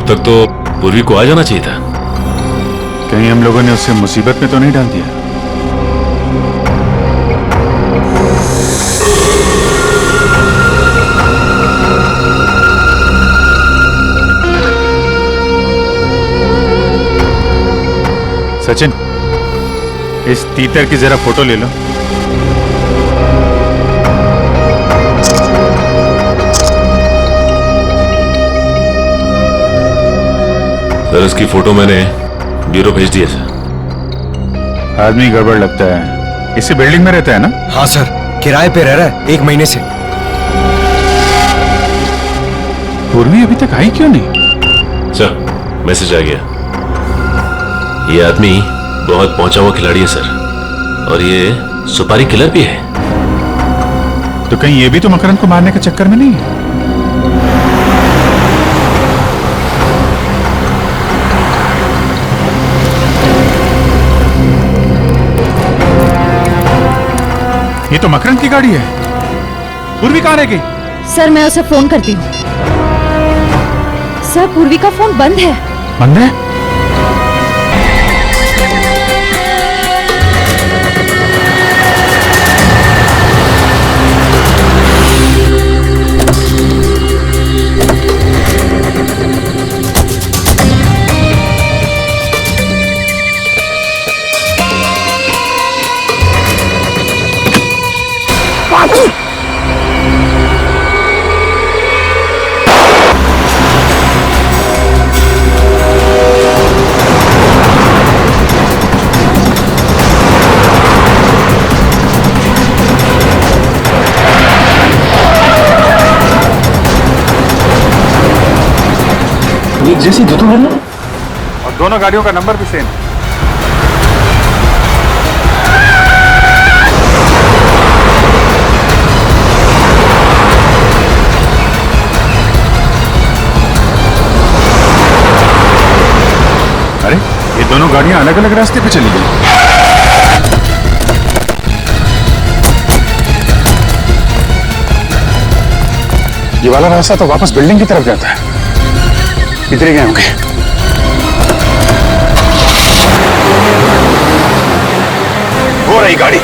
तक तो पूर्वी को आ जाना चाहिए था। कहीं हम लोगों ने उसे मुसीबत में तो नहीं डाल दिया? सचिन, इस तीतर की जरा फोटो ले लो। सर, इसकी फोटो मैंने ब्यूरो भेज दी है सर। आदमी गड़बड़ लगता है। इसी बिल्डिंग में रहता है ना? हाँ सर, किराए पे रह रहा है 1 महीने से। पूर्वी अभी तक आई क्यों नहीं? सर, मैसेज आ गया। ये आदमी बहुत पहुंचा हुआ खिलाड़ी है सर, और ये सुपारी किलर भी है। तो कहीं ये भी तो मकरंद को मारने के चक्कर में नहीं है? ये तो मकरंद की गाड़ी है। पूर्वी कहां रह गई? सर, मैं उसे फोन करती हूँ। सर, पूर्वी का फोन बंद है। बंद है? एक जैसी दोनों है ना, और दोनों गाड़ियों का नंबर भी सेम। अरे, ये दोनों गाड़ियां अलग अलग रास्ते पे चली गई। ये वाला रास्ता तो वापस बिल्डिंग की तरफ जाता है। इधर ही गए होंगे। हो रही गाड़ी।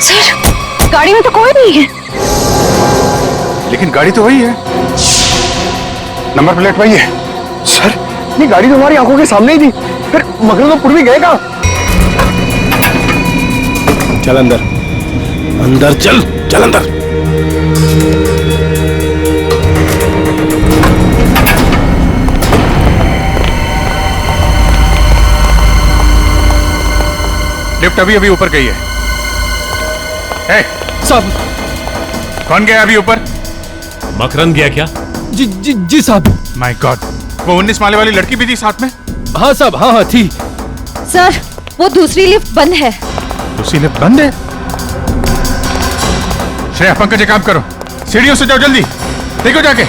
सर, गाड़ी में तो कोई नहीं है। लेकिन गाड़ी तो वही है, नंबर प्लेट वही है। सर ये गाड़ी तो हमारी आंखों के सामने ही थी, फिर मकरंद और पूर्वी गए कहां? चल अंदर, अंदर चल, चल अंदर। लिफ्ट अभी अभी ऊपर गई है। साहब, कौन गया अभी ऊपर? मकरंद गया क्या? जी साहब। माय गॉड, वो 19 माले वाली लड़की भी थी साथ में? हाँ साहब, हाँ थी। सर, वो दूसरी लिफ्ट बंद है। दूसरी लिफ्ट बंद है? श्रेया, पंकज, एक काम करो, सीढ़ियों से जाओ, जल्दी देखो जाके।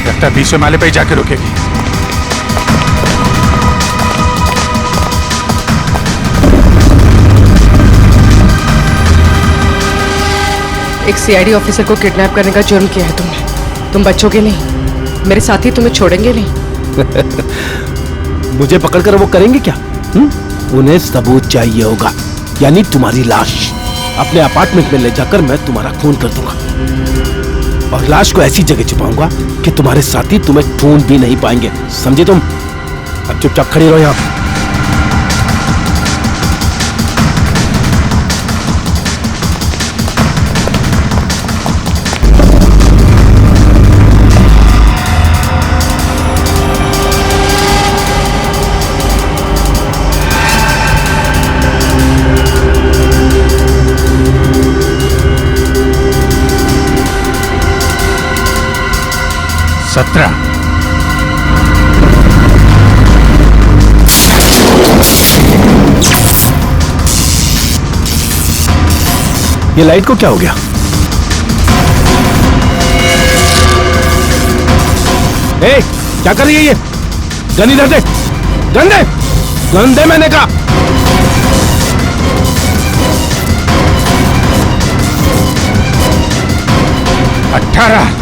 लगता है 20वें माले पे ही जाके रुकेगी। एक सीआईडी ऑफिसर को किडनैप करने का जुर्म किया है तुमने। तुम बचोगे नहीं, मेरे साथी तुम्हें छोड़ेंगे नहीं। मुझे पकड़कर वो करेंगे क्या? उन्हें सबूत चाहिए होगा, यानी तुम्हारी लाश। अपने अपार्टमेंट में ले जाकर मैं तुम्हारा खून कर दूंगा, और लाश को ऐसी जगह छुपाऊंगा कि तुम्हारे साथी तुम्हें ढूंढ भी नहीं पाएंगे। समझे तुम? अब चुपचाप खड़ी रहो यहां। सत्रह। ये लाइट को क्या हो गया? ए, क्या कर रही है ये? गन इधर दे, गन दे, गन दे मैंने कहा। अठारह।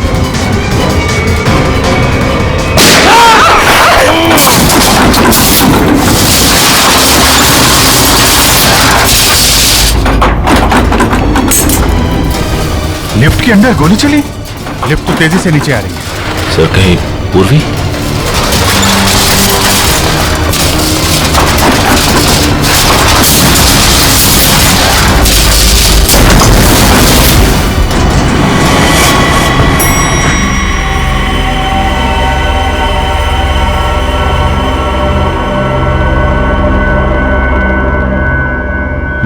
लिफ्ट के अंदर गोली चली। लिफ्ट तो तेजी से नीचे आ रही है। सर कहीं पूर्वी?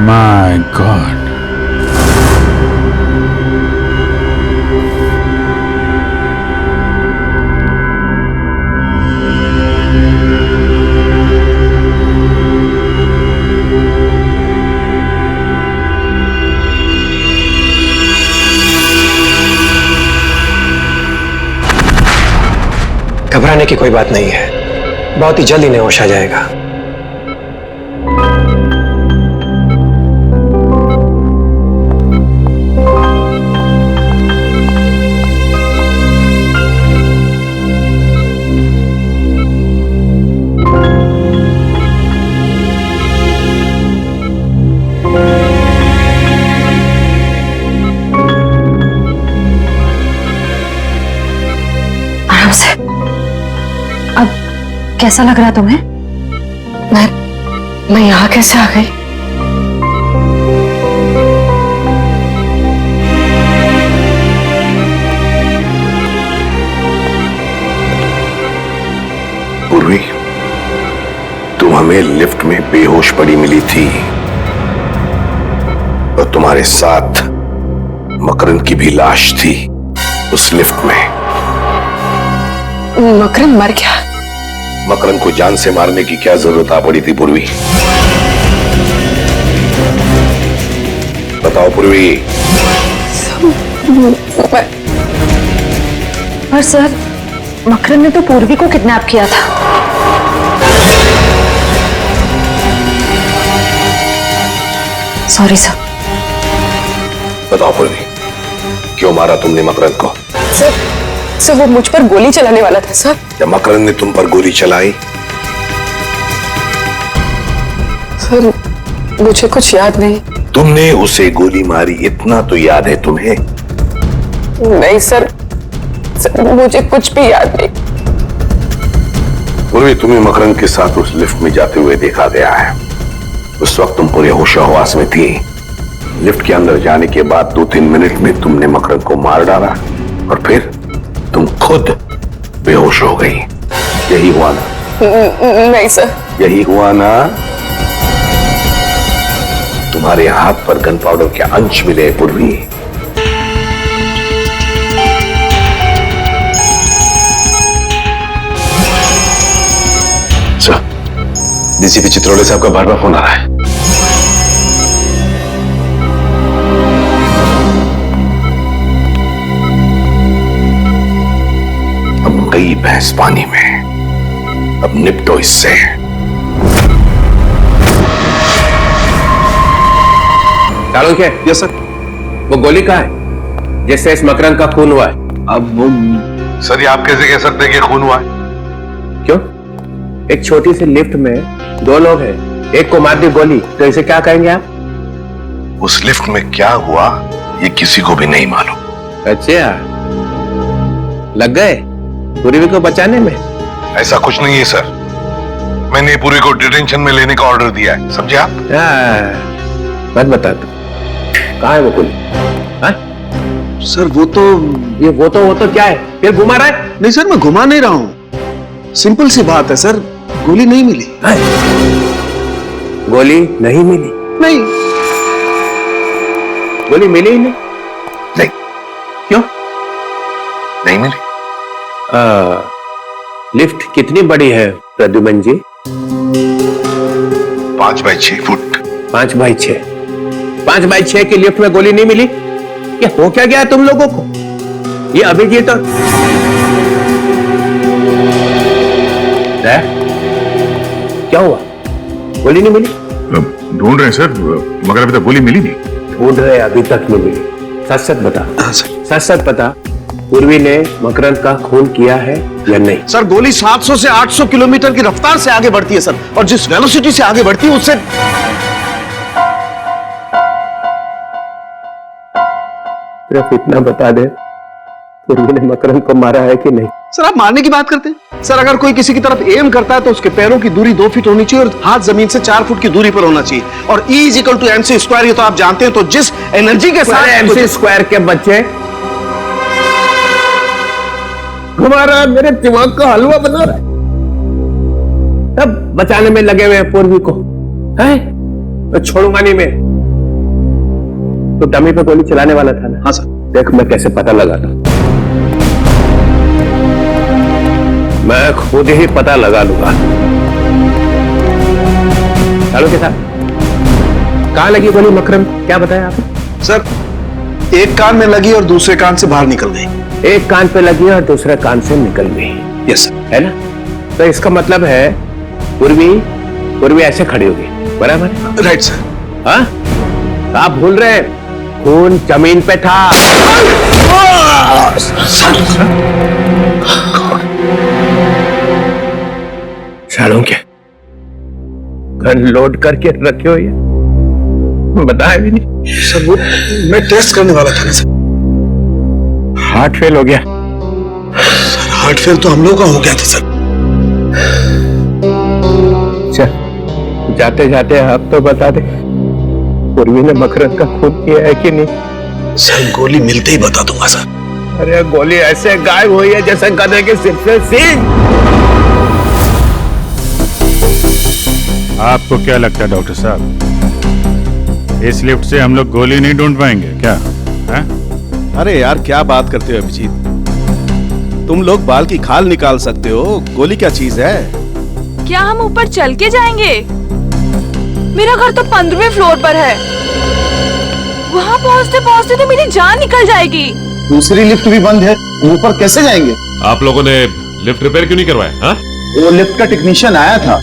My God. घबराने की कोई बात नहीं है, बहुत ही जल्द इन्हें होश आ जाएगा। आराम से। अब कैसा लग रहा तुम्हें? मैं यहाँ कैसे आ गई? पूर्वी, तुम हमें लिफ्ट में बेहोश पड़ी मिली थी और तुम्हारे साथ मकरंद की भी लाश थी उस लिफ्ट में। मकरंद मर गया? मकरंद को जान से मारने की क्या जरूरत आ पड़ी थी पूर्वी? बताओ पूर्वी। पर सर, मकरंद ने तो पूर्वी को किडनैप किया था। Sorry sir. बताओ पूर्वी, क्यों मारा तुमने मकरंद को? सर वो मुझ पर गोली चलाने वाला था सर। जब मकरंद ने तुम पर गोली चलाई? सर मुझे कुछ याद नहीं। तुमने उसे गोली मारी इतना तो याद है तुम्हें? नहीं सर, मुझे कुछ भी याद नहीं। पूर्वी, तुम्हें मकरंद के साथ उस लिफ्ट में जाते हुए देखा गया है। उस वक्त तुम पूरे होशाहवास में थी। लिफ्ट के अंदर जाने के बाद 2-3 मिनट में तुमने मकरंद को मार डाला और फिर तुम खुद बेहोश हो गई। यही हुआ ना? नहीं सर। यही हुआ ना? तुम्हारे हाथ पर गन पाउडर के अंश मिले पूर्वी। सर, डीसीपी चित्रोले साहब का बार बार फोन आ रहा है। अब गई भैंस पानी में, अब निपटो इससे। चाणक्य। Yes sir. वो गोली कहाँ है जिससे इस मकरंद का खून हुआ है? अब वो सर, ये आप कैसे कह सकते हैं कि खून हुआ है? क्यों? एक छोटी सी लिफ्ट में 2 लोग हैं, एक को मार दी गोली, तो इसे क्या कहेंगे आप? उस लिफ्ट में क्या हुआ ये किसी को भी नहीं मालूम। अच्छा, लग गए पूर्वी को बचाने में? ऐसा कुछ नहीं है सर, मैंने पूरी को डिटेंशन में लेने का ऑर्डर दिया है, समझे आप? मत बता तू, कहाँ है वो गोली? सर वो तो क्या है? फिर घुमा रहा है? नहीं सर, मैं घुमा नहीं रहा हूँ, सिंपल सी बात है सर, गोली नहीं मिली। गोली नहीं मिली? नहीं, गोली मिली ही नहीं? नहीं। क्यों नहीं मिली? लिफ्ट कितनी बड़ी है प्रद्युमन जी? 5 बाई 6 फुट। 5 बाई 6? 5x6 की लिफ्ट में गोली नहीं मिली? ये हो क्या गया है तुम लोगों को? ये अभिजीत और क्या हुआ? गोली नहीं मिली? ढूंढ रहे हैं सर, मगर अभी तक गोली मिली नहीं। ढूंढ रहे, अभी तक नहीं मिली। सच सच बता। सच सच बता, पूर्वी ने मकरंद का खून किया है या नहीं? सर गोली 700 से 800 किलोमीटर की रफ्तार से आगे बढ़ती है सर, और जिस वेलोसिटी से आगे बढ़ती है उससे। सिर्फ इतना बता दे, पूर्वी ने मकरंद को मारा है कि नहीं? सर आप मारने की बात करते हैं? सर अगर कोई किसी की तरफ एम करता है तो उसके पैरों की दूरी 2 फीट होनी चाहिए और हाथ जमीन से 4 फुट की दूरी पर होना चाहिए, और E = MC स्क्वायर, ये तो आप जानते हैं। तो जिस एनर्जी के साथ MC स्क्वायर के बच्चे हमारा मेरे दिमाग का हलवा बना रहा है। सब बचाने में लगे हुए हैं पूर्वी को, है? मैं छोड़ूंगा नहीं मैं। तो डमी पे गोली चलाने वाला था ना? हाँ सर। देख मैं कैसे पता लगाता, मैं खुद ही पता लगा लूंगा। चलो के साथ कहां लगी गोली मकरंद, क्या बताया आपने? सर एक कान में लगी और दूसरे कान से बाहर निकल गई। एक कान पे लगी और दूसरे कान से निकल गई। Yes sir. है ना? तो इसका मतलब है पूर्वी ऐसे खड़ी होगी, बराबर है? Right sir. हाँ? आप भूल रहे हैं, खून जमीन पे था। सालों क्या गन लोड करके रखे हो, ये बताया भी नहीं। सर वो मैं टेस्ट करने वाला था ना सर। हार्ट फेल हो गया। सर हार्ट फेल तो हम लोग का हो गया था सर। चल जाते जाते आप तो बता दे, पूर्वी ने मकरंद का खून किया है कि नहीं? सर गोली मिलते ही बता दूंगा सर। अरे गोली ऐसे गायब हुई है जैसे गधे के सिर से सींग। आपको क्या लगता है डॉक्टर साहब, इस लिफ्ट से हम लोग गोली नहीं ढूंढ पाएंगे क्या? है? अरे यार क्या बात करते हो अभिजीत, तुम लोग बाल की खाल निकाल सकते हो, गोली क्या चीज है? क्या हम ऊपर चल के जाएंगे? मेरा घर तो 15वें फ्लोर पर है, वहाँ पहुँचते पहुँचते तो मेरी जान निकल जाएगी। दूसरी लिफ्ट भी बंद है, ऊपर कैसे जाएंगे? आप लोगों ने लिफ्ट रिपेयर क्यों नहीं करवाया? हाँ? वो लिफ्ट का टेक्नीशियन आया था,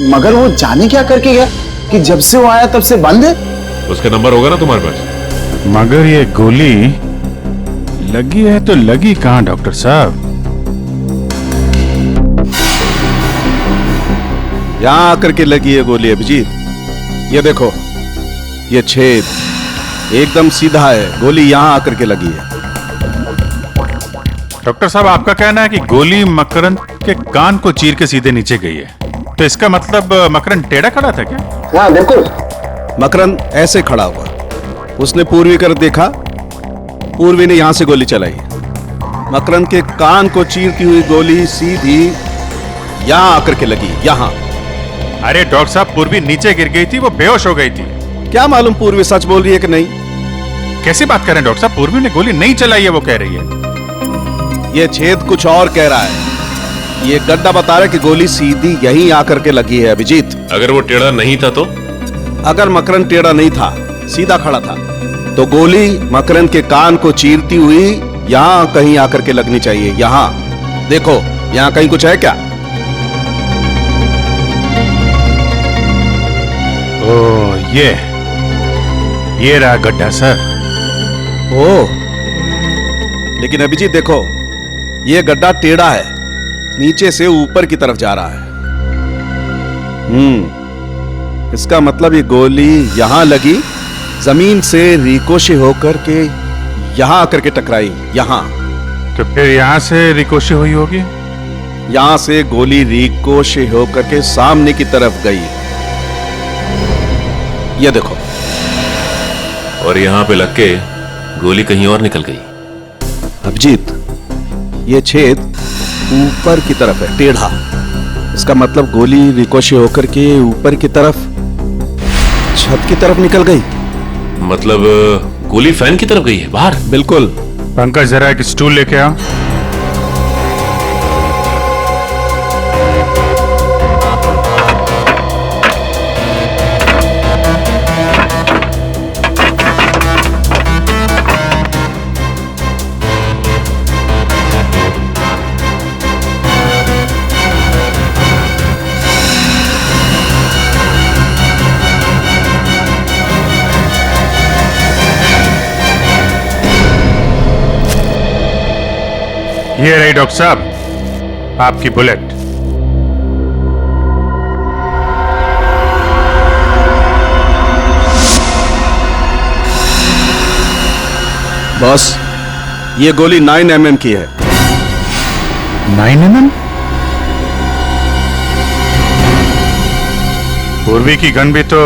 मगर वो जाने क्या करके गया कि जब से वो आया तब से बंद है। उसका नंबर होगा ना तुम्हारे पास? मगर ये गोली लगी है तो लगी कहाँ डॉक्टर साहब? यहां आकर के लगी है गोली अभिजीत। ये देखो, ये छेद एकदम सीधा है, गोली यहां आकर के लगी है। डॉक्टर साहब आपका कहना है कि गोली मकरंद के कान को चीर के सीधे नीचे गई है, तो इसका मतलब मकरंद टेढ़ा खड़ा था क्या? हाँ बिल्कुल। मकरंद ऐसे खड़ा हुआ, उसने पूर्वी कर देखा, पूर्वी ने यहां से गोली चलाई। मकरंद के कान को चीरती हुई गोली सीधी यहां आकर के लगी, यहां। अरे डॉक्टर साहब, पूर्वी नीचे गिर गई थी, वो बेहोश हो गई थी। क्या मालूम पूर्वी सच बोल रही है कि नहीं। कैसी बात कर रहे हैं डॉक्टर साहब, पूर्वी ने गोली नहीं चलाई है वो कह रही है। ये छेद कुछ और कह रहा है, ये गड्ढा बता रहा है कि गोली सीधी यहीं आकर के लगी है अभिजीत। अगर वो टेढ़ा नहीं था तो? अगर मकरंद टेढ़ा नहीं था, सीधा खड़ा था, तो गोली मकरंद के कान को चीरती हुई यहां कहीं आकर के लगनी चाहिए। यहां देखो, यहां कहीं कुछ है क्या? ओ ये रहा गड्ढा सर। ओ, लेकिन अभिजीत देखो, ये गड्ढा टेढ़ा है, नीचे से ऊपर की तरफ जा रहा है। इसका मतलब ये गोली यहां लगी, जमीन से रिकोशे होकर के यहां आकर के टकराई, यहां। तो फिर यहां से रिकोशे हुई होगी? यहां से गोली रिकोशे होकर के सामने की तरफ गई, ये देखो। और यहां पे लग के गोली कहीं और निकल गई। अभिजीत, ये छेद ऊपर की तरफ है, टेढ़ा। इसका मतलब गोली रिकोशे होकर के ऊपर की तरफ, छत की तरफ निकल गई। मतलब गोली फैन की तरफ गई है, बाहर। बिल्कुल। पंकज जरा एक स्टूल लेके आओ। ये रही डॉक्टर साहब आपकी बुलेट। बॉस, ये गोली 9 mm की है। 9 mm? पूर्वी की गन भी तो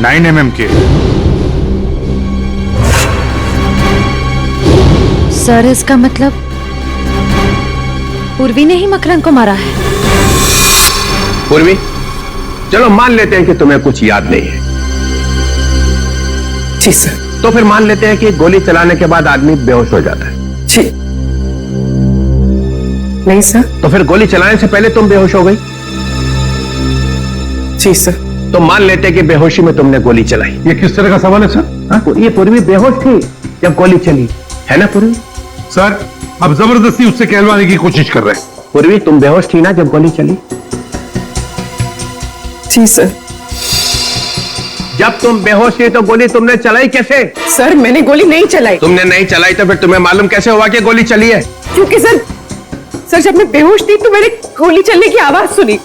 9 mm की है। सर, इसका मतलब पूर्वी ने ही मकरन को मारा है। पूर्वी, चलो मान लेते हैं कि तुम्हें कुछ याद नहीं है। जी सर। तो फिर मान लेते हैं कि गोली चलाने के बाद आदमी बेहोश हो जाता है। जी नहीं सर। तो फिर गोली चलाने से पहले तुम बेहोश हो गई? जी सर। तो मान लेते हैं कि बेहोशी में तुमने गोली चलाई। ये किस तरह का सवाल है सर? हाँ? ये पूर्वी बेहोश थी जब गोली चली, है ना पूर्वी? सर, अब जबरदस्ती उससे कहलवाने की कोशिश कर रहे हैं। पूर्वी, तुम बेहोश थी ना जब गोली चली? जी सर। जब तुम बेहोश थी तो गोली तुमने चलाई कैसे? सर, मैंने गोली नहीं चलाई। तुमने नहीं चलाई तो फिर तुम्हें मालूम कैसे हुआ कि गोली चली है? क्योंकि सर जब मैं बेहोश थी तो मैंने गोली चलने की आवाज सुनी।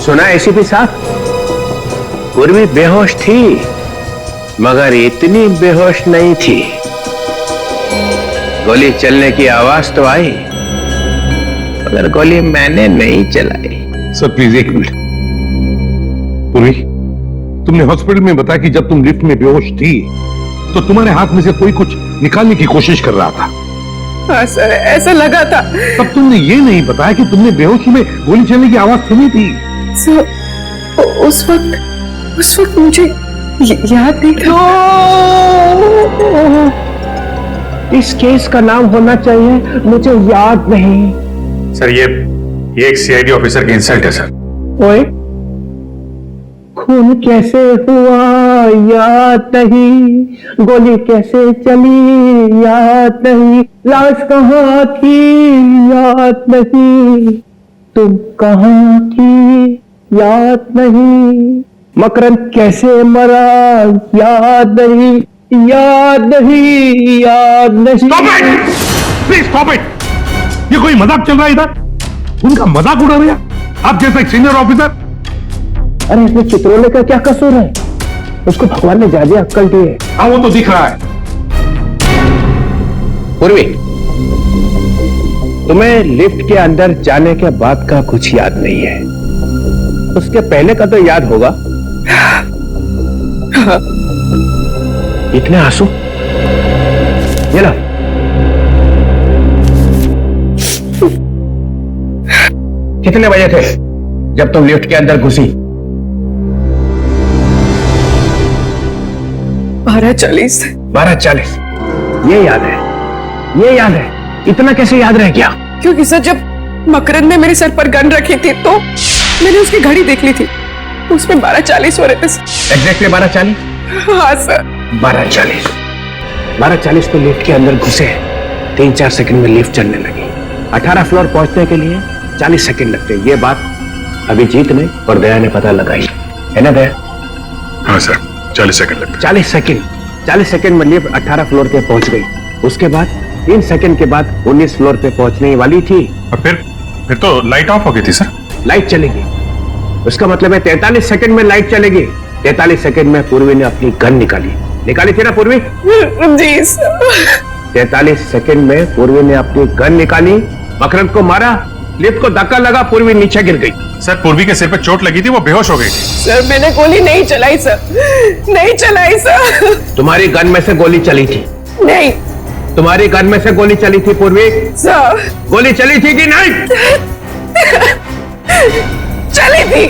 सुना एसीपी साहब? पूर्वी बेहोश थी मगर इतनी बेहोश नहीं थी। गोली चलने की आवाज तो आई मगर गोली मैंने नहीं चलाई। सर प्लीज एक मिनट। पूर्वी, तुमने हॉस्पिटल में बताया कि जब तुम लिफ्ट में बेहोश थी तो तुम्हारे हाथ में से कोई कुछ निकालने की कोशिश कर रहा था। हाँ सर, ऐसा लगा था। तब तुमने ये नहीं बताया कि तुमने बेहोशी में गोली चलने की आवाज सुनी थी। सर, उस वक्त मुझे याद नहीं था। इस केस का नाम होना चाहिए मुझे याद नहीं। सर ये एक सीआईडी ऑफिसर की इंसल्ट है सर। ओए, खून कैसे हुआ याद नहीं, गोली कैसे चली याद नहीं, लाश कहाँ थी याद नहीं, तुम कहाँ थी याद नहीं, मकरन कैसे मरा याद नहीं, याद नहीं, याद नहीं। Please stop it. ये कोई मजाक चल रहा है इधर? उनका मजाक उड़ा रहे हैं आप जैसा एक सीनियर ऑफिसर। अरे इसमें चित्रोले का क्या कसूर है? उसको भगवान ने ज्यादा अक्कल दी है। हाँ, वो तो दिख रहा है। पूर्वी, तुम्हें लिफ्ट के अंदर जाने के बाद का कुछ याद नहीं है, उसके पहले का तो याद होगा। इतने आंसू? ये लो। कितने बजे थे जब तुम लिफ्ट के अंदर घुसी? 12:40। 12:40। ये याद है, ये याद है। इतना कैसे याद रह गया? क्योंकि सर जब मकरन ने मेरे सर पर गन रखी थी तो मैंने उसकी घड़ी देख ली थी, उसमें 12:40 हो रहे थे। एग्जैक्टली 12:40? हाँ सर। 12:40। 12:40 तो लिफ्ट के अंदर घुसे, 3-4 सेकंड में लिफ्ट चलने लगी। 18 फ्लोर पहुंचने के लिए 40 सेकंड लगते। ये बात अभिजीत ने और दया ने पता लगाई है ना दया? हाँ सर, 40 सेकंड लगते। 40 सेकंड में लिफ्ट 18 फ्लोर पे पहुंच गई। उसके बाद 3 सेकंड के बाद 19 फ्लोर पे पहुंचने वाली थी। और फिर तो लाइट ऑफ हो गई थी सर। लाइट चलेगी, उसका मतलब है 43 सेकंड में लाइट चलेगी। 43 सेकंड में पूर्वी ने अपनी गन निकाली थी ना पूर्वी? जी सर। 43 सेकंड में पूर्वी ने अपनी गन निकाली, मकरन को मारा, लिफ्ट को धक्का लगा, पूर्वी नीचे गिर गई। सर, पूर्वी के सिर पर चोट लगी थी, वो बेहोश हो गई थी। सर मैंने गोली नहीं चलाई सर, नहीं चलाई सर। तुम्हारी गन में से गोली चली थी? नहीं। तुम्हारी गन में से गोली चली थी पूर्वी? सर गोली चली थी कि नहीं? चली थी।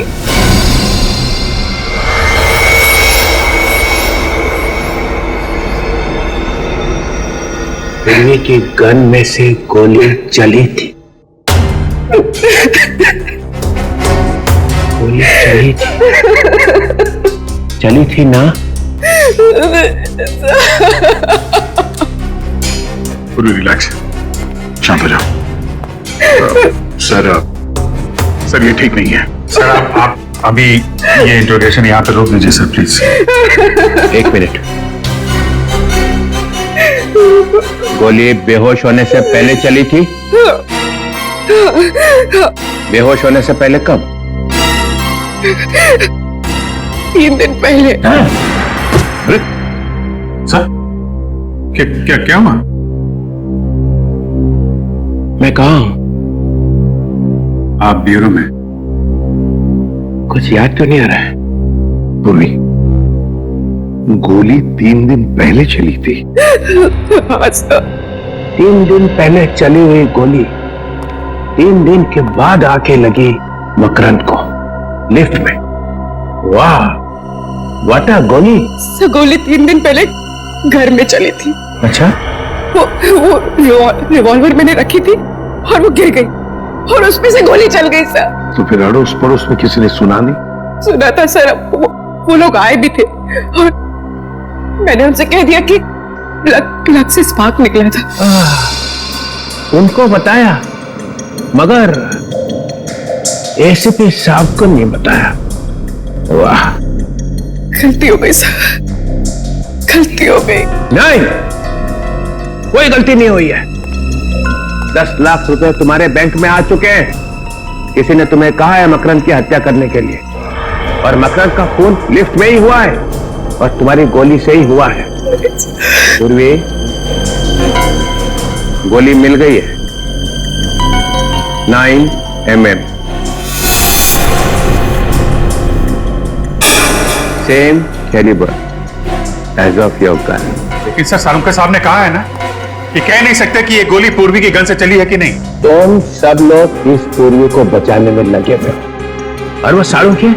पूर्वी की गन में से गोली चली थी। गोली चली थी ना? पूर्वी रिलैक्स, शांत हो जाओ। सर ये ठीक नहीं है। सर आप अभी ये इंट्रोगेशन यहाँ पे रोक दीजिए सर प्लीज। 1 मिनट। गोली बेहोश होने से पहले चली थी? बेहोश होने से पहले कब? 3 दिन पहले। अरे सर, क्या क्या हुआ? मैं कहाँ हूं? आप ब्यूरो में। कुछ याद तो नहीं आ रहा है। पूर्वी, गोली 3 दिन पहले चली थी। हाँ सर। 3 दिन पहले चली हुई गोली 3 दिन के बाद आके लगी मकरंद को लिफ्ट में। वाह, वाट अ गोली। सर, गोली 3 दिन पहले घर में चली थी। अच्छा, वो रिवॉल्वर मैंने रखी थी और वो गिर गई और उसमें से गोली चल गई सर। तो फिर अड़ोस पड़ोस में किसी ने सुना नहीं? सुना था सर, वो लोग आए भी थे और मैंने उनसे कह दिया कि प्लग से स्पार्क निकला था। उनको बताया मगर एसीपी साहब को नहीं बताया। वाह, गलती हो गई सर, गलती हो गई। नहीं, कोई गलती नहीं हुई है। 10 लाख रुपए तुम्हारे बैंक में आ चुके हैं। किसी ने तुम्हें कहा है मकरंद की हत्या करने के लिए, और मकरंद का खून लिफ्ट में ही हुआ है और तुम्हारी गोली से ही हुआ है। पूर्वी, गोली मिल गई है 9 mm, same calibre as of your gun. लेकिन सर, सालुंका साहब ने कहा है ना कि कह नहीं सकते कि ये गोली पूर्वी की गन से चली है कि नहीं। तुम सब लोग इस पूर्वी को बचाने में लगे हुए हो और वो सालुंके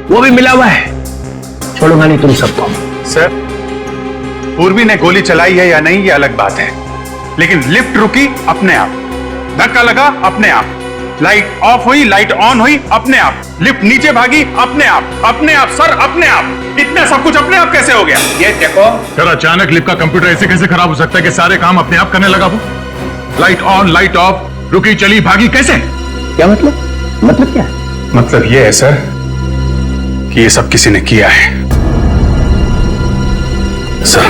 वो भी मिला हुआ है। छोड़ूंगा नहीं तुम सबको। सर, पूर्वी ने गोली चलाई है या नहीं ये अलग बात है, लेकिन लिफ्ट रुकी अपने आप, धक्का लगा अपने आप, लाइट ऑफ हुई लाइट ऑन हुई अपने आप, लिफ्ट नीचे भागी अपने आप सर, अपने आप। इतना सब कुछ अपने आप कैसे हो गया? ये देखो सर, अचानक लिफ्ट का कंप्यूटर ऐसे कैसे खराब हो सकता है कि सारे काम अपने आप करने लगा? वो लाइट ऑन लाइट ऑफ, रुकी चली भागी, कैसे? क्या मतलब क्या है? मतलब ये है सर कि ये सब किसी ने किया है। सर,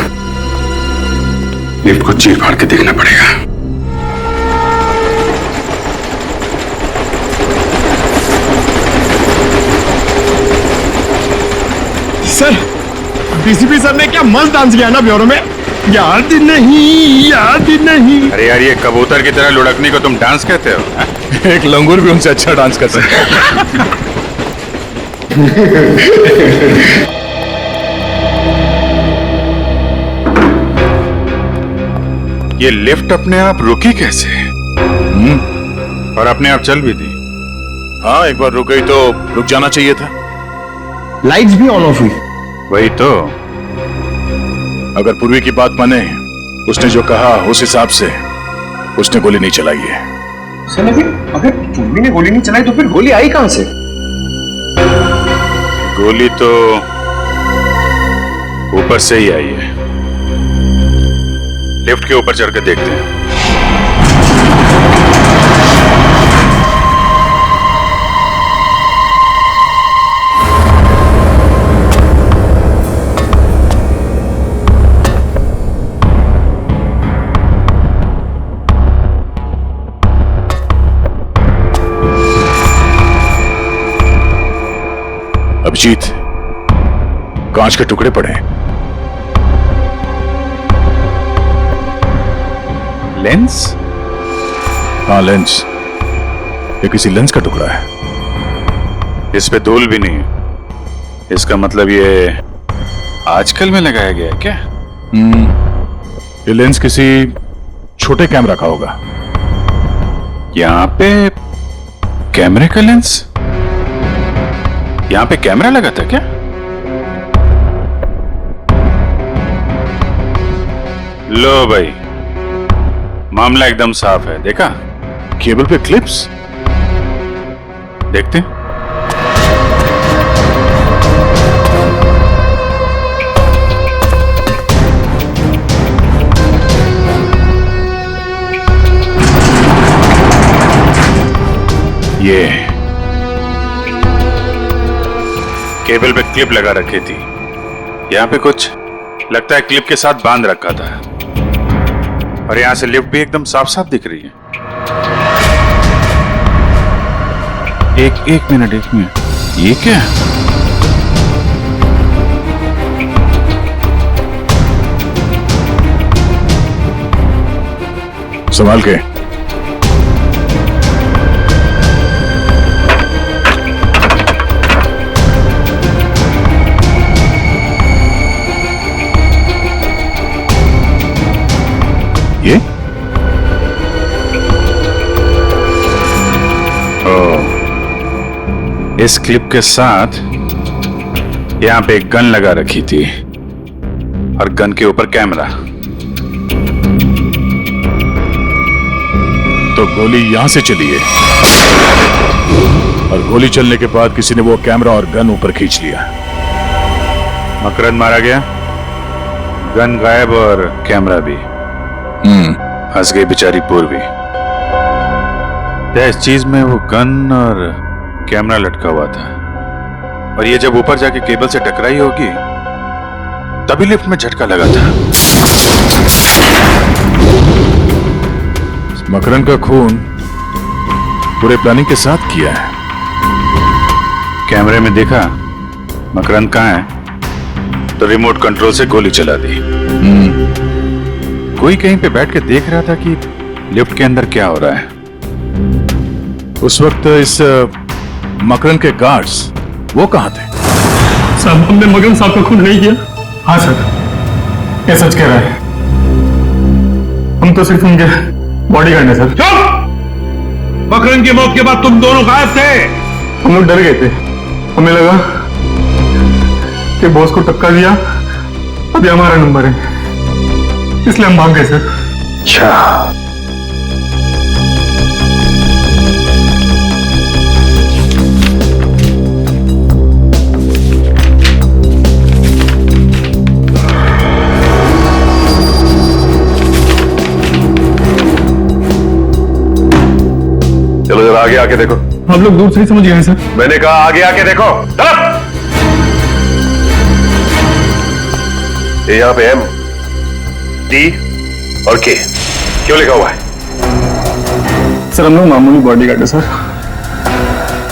लिफ्ट को चीर फाड़ के देखना पड़ेगा। सर, डीसीपी सर ने क्या मस्त डांस किया ना ब्यूरो में। याद नहीं। अरे यार, ये कबूतर की तरह लुढ़कने को तुम डांस कहते हो? एक लंगूर भी उनसे अच्छा डांस कर सकता है। ये लिफ्ट अपने आप रुकी कैसे? और अपने आप चल भी दी? हाँ, एक बार रुक गई तो रुक जाना चाहिए था। लाइट्स भी ऑन ऑफ हुई। वही तो। अगर पूर्वी की बात माने, उसने जो कहा उस हिसाब से उसने गोली नहीं चलाई है। सर, अगर पूर्वी ने गोली नहीं चलाई तो फिर गोली आई कहां से? गोली तो ऊपर से ही आई है। लिफ्ट के ऊपर चढ़कर देखते हैं। अभिजीत, कांच के टुकड़े पड़े हैं। लेंस? हाँ, लेंस। ये किसी लेंस का टुकड़ा है। इस पे धूल भी नहीं है। इसका मतलब ये आजकल में लगाया गया है क्या? ये लेंस किसी छोटे कैमरा का होगा। यहाँ पे कैमरे का लेंस? यहाँ पे कैमरा लगा था क्या? लो भाई, मामला एकदम साफ है। देखा? केबल पे क्लिप्स। देखते हैं। ये केबल पे क्लिप लगा रखी थी। यहाँ पे कुछ लगता है क्लिप के साथ बांध रखा था। और यहां से लिफ्ट भी एकदम साफ साफ दिख रही है। एक मिनट ये क्या है? संभाल के। ये इस क्लिप के साथ यहां पे एक गन लगा रखी थी और गन के ऊपर कैमरा। तो गोली यहां से चली है और गोली चलने के बाद किसी ने वो कैमरा और गन ऊपर खींच लिया। मकरंद मारा गया, गन गायब और कैमरा भी। फंस गई बेचारी पूर्वी। इस चीज में वो गन और कैमरा लटका हुआ था और ये जब ऊपर जाके केबल से टकराई होगी तभी लिफ्ट में झटका लगा था। मकरंद का खून पूरे प्लानिंग के साथ किया है। कैमरे में देखा मकरंद कहां है तो रिमोट कंट्रोल से गोली चला दी। कोई कहीं पे बैठ के देख रहा था कि लिफ्ट के अंदर क्या हो रहा है। उस वक्त इस मकरंद के गार्ड्स वो कहां थे? साहब हमने मकरंद साहब का खून नहीं किया। हाँ सर, ये सच कह रहा है। हम तो सिर्फ उनके बॉडीगार्ड है सर। चुप! मकरंद की मौत के बाद तुम दोनों कहां थे? हम लोग डर गए थे। हमें लगा कि बॉस को टक्का दिया, अभी हमारा नंबर है, इसलिए हम भाग गए सर। अच्छा, चलो जरा आगे आके देखो। हम लोग दूर से ही समझ गए हैं सर। मैंने कहा आगे आके देखो। ये यहां पे एम, डी और के क्यों लिखा हुआ है? सर हम लोग मामूली बॉडीगार्ड है सर।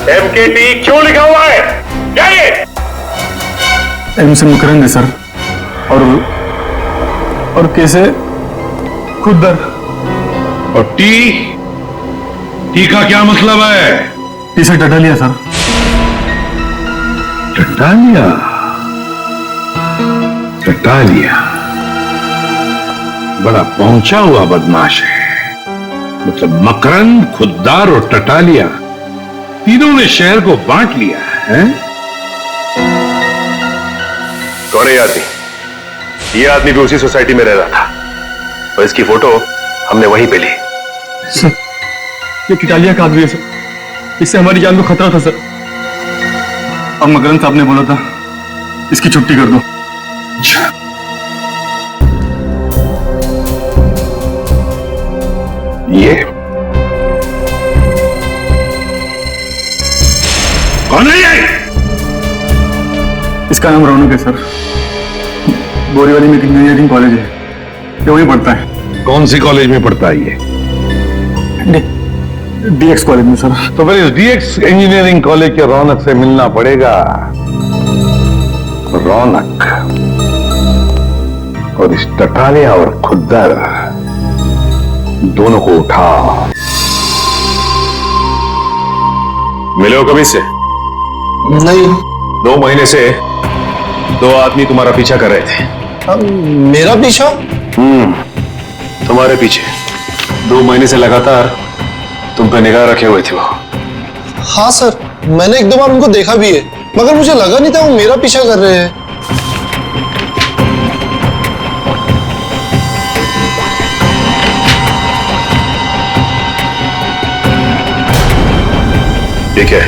एम के टी क्यों लिखा हुआ है? क्या ये? एम से मकरंद है सर और के से खुदर। और टी का क्या मतलब है? टी से टटालिया सर। टटालिया? टटालिया बड़ा पहुंचा हुआ बदमाश है। मतलब मकरंद, खुद्दार और टटालिया तीनों ने शहर को बांट लिया है। कौन है ये आदमी? ये आदमी भी उसी सोसाइटी में रह रहा था और इसकी फोटो हमने वहीं पे ली। सर ये टटालिया का आदमी है सर, इससे हमारी जान को खतरा था सर। अब मकरंद साहब ने बोला था इसकी छुट्टी कर दो। ये कौन है ये? इसका नाम रौनक है सर। बोरीवली में इंजीनियरिंग कॉलेज है, ये वहीं पढ़ता है। कौन सी कॉलेज में पढ़ता है ये? डीएक्स कॉलेज में सर। तो फिर इस डीएक्स इंजीनियरिंग कॉलेज के रौनक से मिलना पड़ेगा। रौनक और इस टटालिया और खुद्दर दोनों को उठा। मिले हो कभी से? नहीं। 2 महीने से 2 आदमी तुम्हारा पीछा कर रहे थे। मेरा पीछा? तुम्हारे पीछे 2 महीने से लगातार तुम पे निगाह रखे हुए थे वो। हाँ सर, मैंने 1-2 बार उनको देखा भी है, मगर मुझे लगा नहीं था वो मेरा पीछा कर रहे हैं। ठीक है,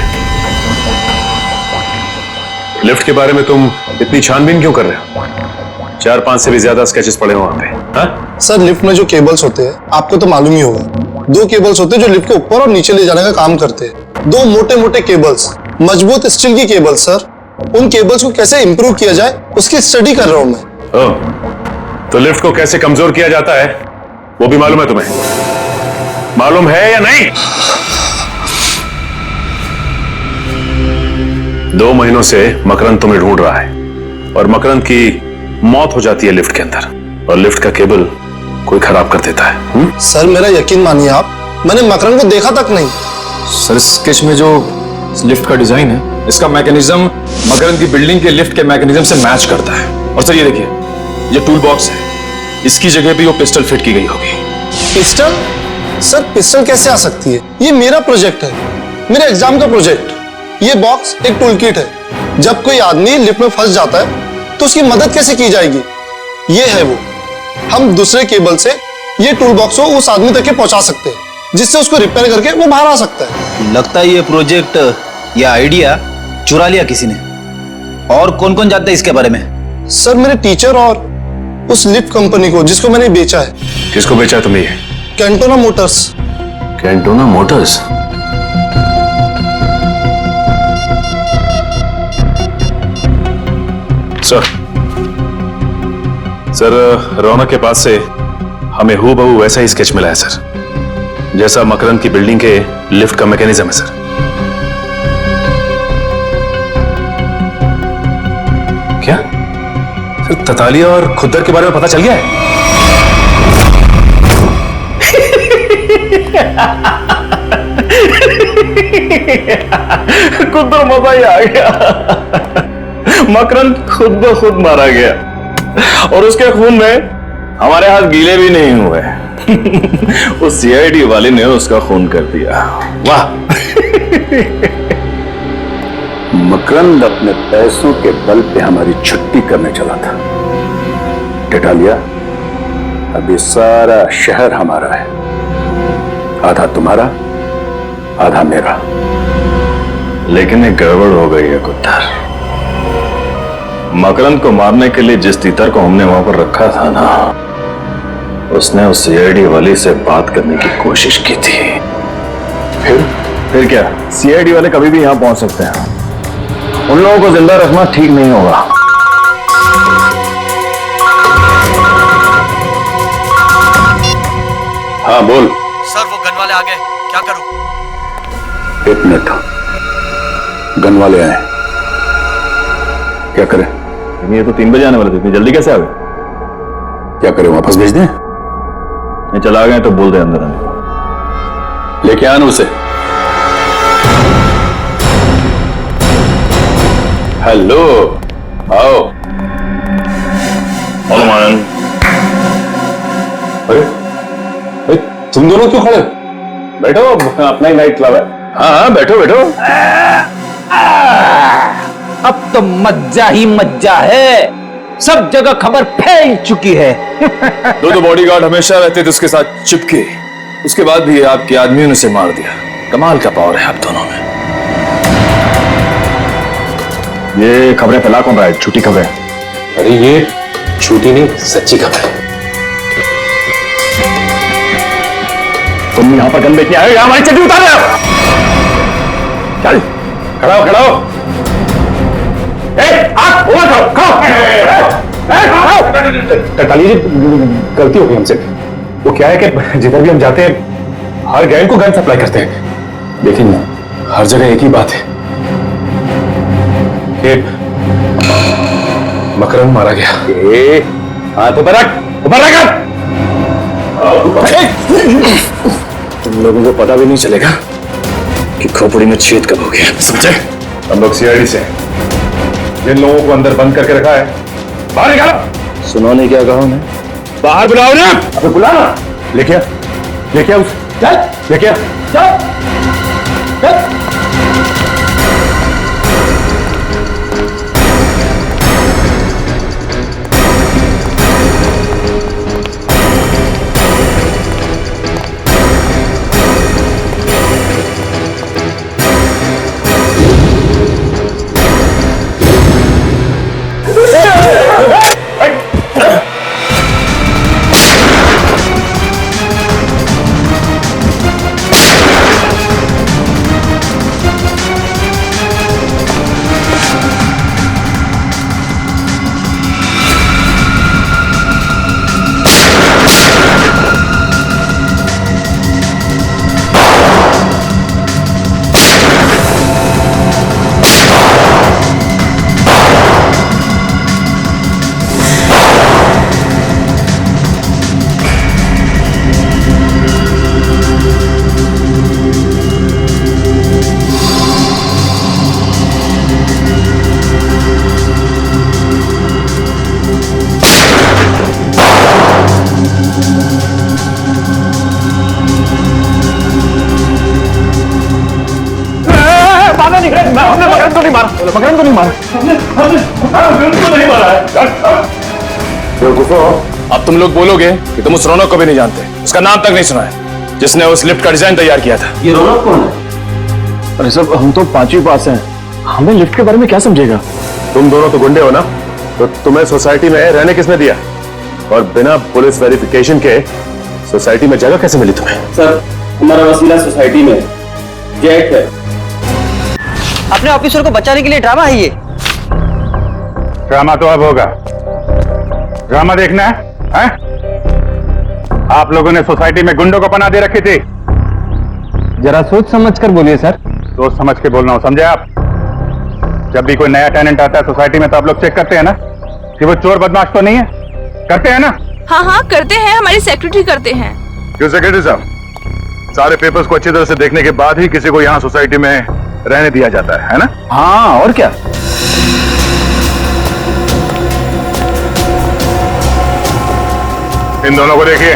लिफ्ट के बारे में तुम इतनी छानबीन क्यों कर रहे हो? 4-5 से भी ज्यादा स्केचेस पड़े हो वहां पे। हाँ? सर लिफ्ट में जो केबल्स होते हैं आपको तो मालूम ही होगा। 2 केबल्स होते हैं जो लिफ्ट के ऊपर और नीचे ले जाने का काम करते हैं। 2 मोटे मोटे केबल्स, मजबूत स्टील की केबल्स सर। उन केबल्स को कैसे इंप्रूव किया जाए उसकी स्टडी कर रहा हूं मैं। तो लिफ्ट को कैसे कमजोर किया जाता है वो भी मालूम है तुम्हें? मालूम है या नहीं? 2 महीनों से मकरंद तुम्हें ढूंढ रहा है और मकरंद की मौत हो जाती है लिफ्ट के अंदर, और लिफ्ट का केबल कोई खराब कर देता है। सर मेरा यकीन मानिए आप, मैंने मकरंद को देखा तक नहीं। सर स्केच में जो लिफ्ट का डिजाइन है, इसका मैकेनिज्म मकरंद की बिल्डिंग के लिफ्ट के मैकेनिज्म से मैच करता है। और सर ये देखिए, ये टूल बॉक्स है, इसकी जगह भी वो पिस्टल फिट की गई होगी। पिस्टल? सर पिस्टल कैसे आ सकती है? ये मेरा प्रोजेक्ट है, मेरे एग्जाम का प्रोजेक्ट। ये बॉक्स एक टूल किट है, जब कोई आदमी लिफ्ट में फंस जाता है तो उसकी मदद कैसे की जाएगी? ये है वो, हम दूसरे केबल से ये टूल बॉक्स को उस आदमी तक के पहुंचा सकते हैं, जिससे उसको रिपेयर करके वो बाहर आ सकता है। लगता है ये प्रोजेक्ट या आइडिया चुरा लिया किसी ने। और कौन कौन जानता है इसके बारे में? सर मेरे टीचर और उस लिफ्ट कंपनी को जिसको मैंने बेचा है। किसको बेचा है तुमने? ये Cantona Motors. Cantona Motors? Sir Raunak के पास से हमें हूबहू वैसा ही स्केच मिला है सर, जैसा मकरंद की बिल्डिंग के लिफ्ट का मैकेनिज्म है सर। क्या सर ततालिया और खुद्दर के बारे में पता चल गया है? खुद तो मजा ही आ गया। मकरंद खुद ब खुद मारा गया और उसके खून में हमारे हाथ गीले भी नहीं हुए। उस सीआईडी वाले ने उसका खून कर दिया। वाह! मकरंद अपने पैसों के बल पे हमारी छुट्टी करने चला था। टिटालिया, अभी सारा शहर हमारा है, आधा तुम्हारा आधा मेरा। लेकिन एक गड़बड़ हो गई है खुद्दर। मकरंद को मारने के लिए जिस तीतर को हमने वहां पर रखा था ना, उसने उस सीआईडी वाली से बात करने की कोशिश की थी। फिर क्या? सीआईडी वाले कभी भी यहां पहुंच सकते हैं। उन लोगों को जिंदा रखना ठीक नहीं होगा। हाँ बोल। सर वो गन वाले आ गए, क्या करूं? 1 मिनट, गन वाले आए, क्या करें? ये तो 3 बजे आने वाले थे, इतनी जल्दी कैसे आ गए? क्या करें, वापस भेज दें? नहीं, चला गए तो बोल दे अंदर आने। लेके आना उसे। हेलो, आओ। अरे तुम दोनों क्यों खड़े? बैठो, अपना ही नाइट क्लब है। हाँ बैठो बैठो। अब तो मज्जा ही मज्जा है, सब जगह खबर फैल चुकी है। दो बॉडीगार्ड हमेशा रहते थे उसके साथ चिपके, उसके बाद भी आपके आदमियों ने उसे मार दिया। कमाल का पावर है आप दोनों में। ये खबरें फैला कौन रहा है? झूठी खबरें। अरे ये झूठी नहीं, सच्ची खबर है। तुम यहाँ पर गन बेचने आए हो या हमारी चड्डी उतार रहे हो? चल खड़ा हो, खड़ा हो। टटाली जी, गलती हो गई हमसे। वो क्या है कि जिधर भी हम जाते हैं हर गैंग को गन सप्लाई करते हैं, लेकिन हर जगह एक ही बात है कि मकरंद मारा गया। हाथ ऊपर रख, ऊपर रख। तुम लोगों को पता भी नहीं चलेगा कि खोपड़ी में छेद कब हो गया, समझे? हम लोग सीआईडी से हैं। जिन लोगों को अंदर बंद करके रखा है बाहर निकालो। सुनो ने क्या कहा उन्हें? बाहर बुलाओ ना। अबे बुला ना। लेके आ, लेके आ उसे। चल लेके आ, चल। मकरंद को नहीं मारा। बेवकूफो, अब तुम लोग बोलोगे कि तुम उस रौनक को भी नहीं जानते, उसका नाम तक नहीं सुना है, जिसने उस लिफ्ट का डिजाइन तैयार किया था। ये रौनक कौन है? अरे सब हम तो 5वीं पास हैं, हमें लिफ्ट के बारे में क्या समझेगा? तुम दोनों तो गुंडे हो ना, तो तुम्हें सोसाइटी में रहने किसने दिया? और बिना पुलिस वेरिफिकेशन के सोसाइटी में जगह कैसे मिली तुम्हें? सर, हमारा वसीला सोसाइटी में जेट है। अपने ऑफिसर को बचाने के लिए ड्रामा है ये। ड्रामा तो अब होगा। ड्रामा देखना है? आप लोगों ने सोसाइटी में गुंडों को पनाह दे रखी थी। जरा सोच समझ कर बोलिए सर। सोच समझ के बोलना हो, समझे आप? जब भी कोई नया टेनेंट आता है सोसाइटी में तो आप लोग चेक करते हैं ना कि वो चोर बदमाश तो नहीं है? करते हैं ना? हाँ हाँ करते हैं, हमारी सेक्रेटरी करते हैं। क्यों सेक्रेटरी साहब, सारे पेपर्स को अच्छी तरह से देखने के बाद ही किसी को यहाँ सोसाइटी में रहने दिया जाता है ना? हाँ, और क्या? इन दोनों को देखिए,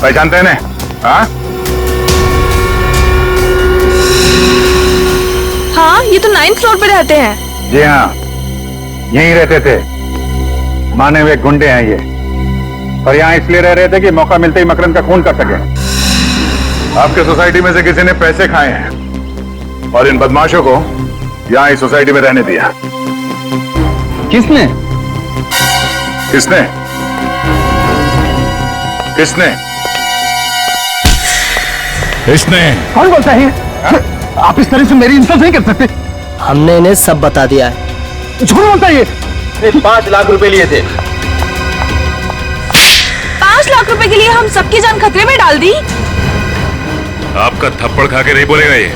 पहचानते हैं ना? हाँ? हाँ, ये तो 9th फ्लोर पे रहते हैं। जी हाँ, यहीं रहते थे। माने हुए गुंडे हैं ये, और यहाँ इसलिए रह रहे थे कि मौका मिलते ही मकरंद का खून कर सके। आपके सोसाइटी में से किसी ने पैसे खाए हैं और इन बदमाशों को यहाँ इस सोसाइटी में रहने दिया। किसने? किसने? किसने? इसने। कौन बोलता है? आप इस तरह से मेरी इंसल्ट नहीं कर सकते। हमने इन्हें सब बता दिया है। झूठ बोलता है ये। 5 लाख रुपए लिए थे। 5 लाख रुपए के लिए हम सबकी जान खतरे में डाल दी। आपका थप्पड़ खा के नहीं बोलेगा ये।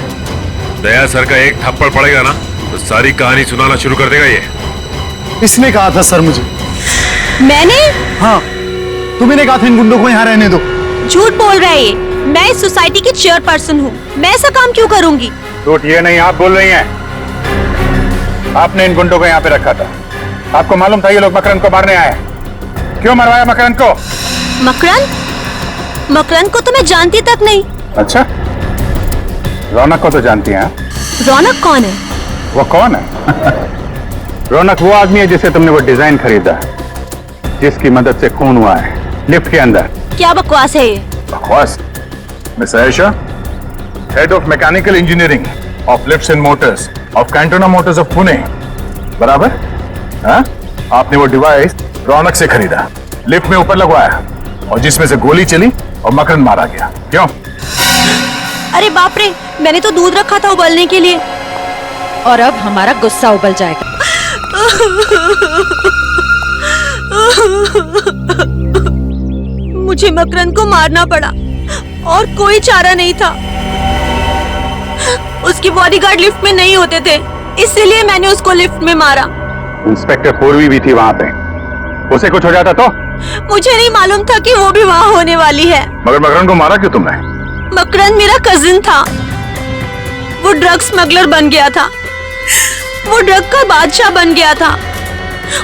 दया सर का एक थप्पड़ पड़ेगा ना तो सारी कहानी सुनाना शुरू कर देगा ये। इसने कहा था सर मुझे। मैंने? हाँ, तुम्हें कहा था इन गुंडों को यहाँ रहने दो। झूठ बोल रहा है ये। मैं इस सोसाइटी की चेयरपर्सन हूँ, मैं ऐसा काम क्यों करूंगी? झूठ ये नहीं, आप बोल रही हैं। आपने इन गुंडों को यहाँ पे रखा था। आपको मालूम था ये लोग मकरंद को मारने आए। क्यों मरवाया मकरंद को? मकरंद? मकरंद को तो मैं जानती तक नहीं। अच्छा, रौनक को तो जानती हैं? रौनक कौन है? वो कौन है? रौनक वो आदमी है जिसे तुमने वो डिजाइन खरीदा, जिसकी मदद से खून हुआ है लिफ्ट के अंदर। क्या बकवास है ये? बकवास? Miss Ayesha, head of mechanical engineering of lifts and Motors of Cantona Motors of Pune, बराबर? हाँ? आपने वो डिवाइस रौनक से खरीदा, लिफ्ट में ऊपर लगवाया, और जिसमें से गोली चली और मकरंद मारा गया। क्यों? अरे बाप रे, मैंने तो दूध रखा था उबलने के लिए। और अब हमारा गुस्सा उबल जाएगा। मुझे मकरंद को मारना पड़ा और कोई चारा नहीं था। उसके बॉडीगार्ड लिफ्ट में नहीं होते थे, इसीलिए मैंने उसको लिफ्ट में मारा। इंस्पेक्टर पूर्वी भी थी वहां पे, उसे कुछ हो जाता तो? मुझे नहीं मालूम था कि वो भी वहां होने वाली है। मगर मकरंद को मारा क्यों तुमने? मकरंद मेरा कजिन था, वो ड्रग स्मगलर बन गया था, वो ड्रग का बादशाह बन गया था,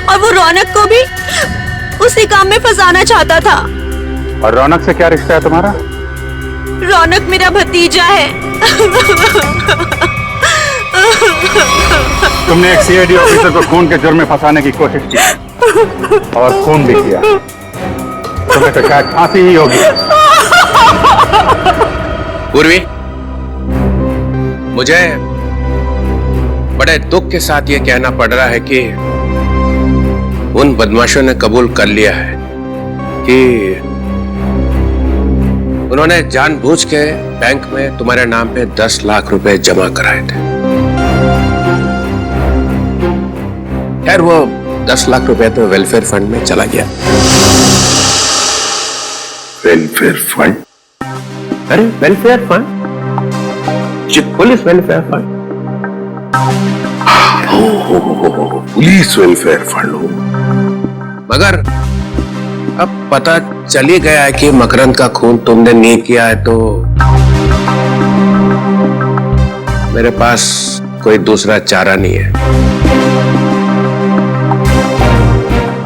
और वो रौनक को भी उसी काम में फंसाना चाहता था। और रौनक से क्या रिश्ता है तुम्हारा? रौनक मेरा भतीजा है। तुमने एक सीआईडी ऑफिसर को खून के जुर्म में फंसाने की कोशिश की और खून भी किया। तुम्हें तो शायद फांसी ही होगी। पूर्वी, मुझे बड़े दुख के साथ ये कहना पड़ रहा है कि उन बदमाशों ने कबूल कर लिया है कि उन्होंने जानबूझ के बैंक में तुम्हारे नाम पे 10 लाख रुपए जमा कराए थे। खैर, वो 10 लाख रुपए तो वेलफेयर फंड में चला गया। Welfare fund? अरे welfare fund, police welfare fund. Police welfare fund हो। मगर अब पता चल ही गया है कि मकरंद का खून तुमने नहीं किया है, तो मेरे पास कोई दूसरा चारा नहीं है।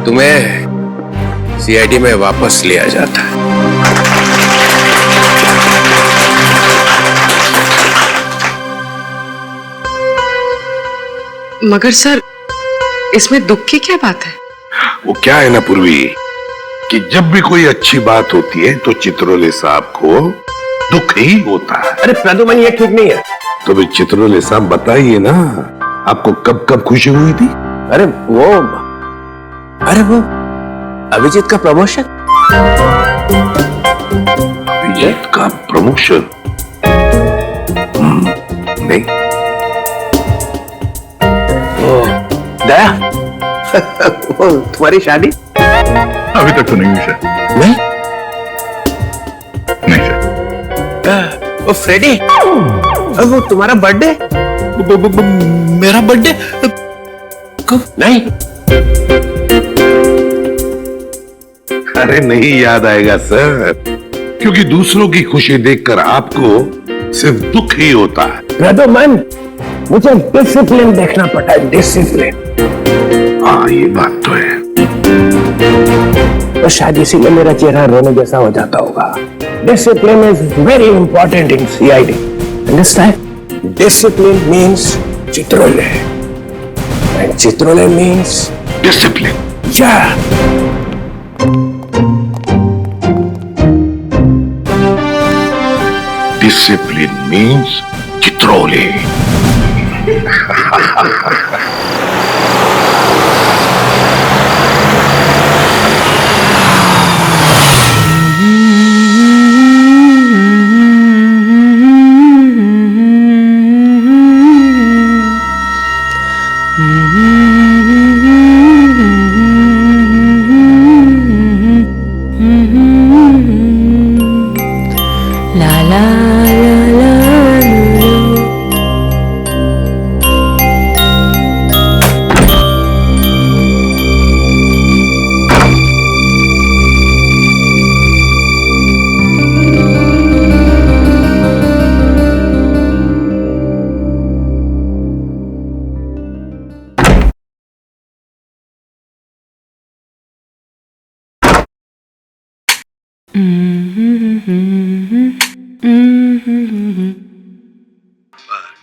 तुम्हें सीआईडी में वापस लिया जाता है। मगर सर इसमें दुख की क्या बात है? वो क्या है ना पूर्वी कि जब भी कोई अच्छी बात होती है तो चित्रोले साहब को दुख ही होता है। अरे प्रदुमन ये ठीक नहीं है। तो भी चित्रोले साहब बताइए ना, आपको कब कब खुशी हुई थी? अरे वो अभिजीत का प्रमोशन। अभिजीत का प्रमोशन? नहीं। दया वो तुम्हारी शादी? अभी तक तो नहीं हुई सर। नहीं नहीं सर। वो फ्रेडी, वो तुम्हारा बर्थडे? मेरा बर्थडे कब? नहीं। अरे नहीं याद आएगा सर, क्योंकि दूसरों की खुशी देखकर आपको सिर्फ दुख ही होता है। प्रदुमन, मुझे डिसिप्लिन देखना पड़ता है, डिसिप्लिन। हाँ ये बात तो है। तो शायद इसीलिए मेरा चेहरा रोने जैसा हो जाता होगा। Discipline is very important in CID, understand? Discipline means Chitrole and Chitrole means discipline. या डिसिप्लिन मीन्स चित्रोले।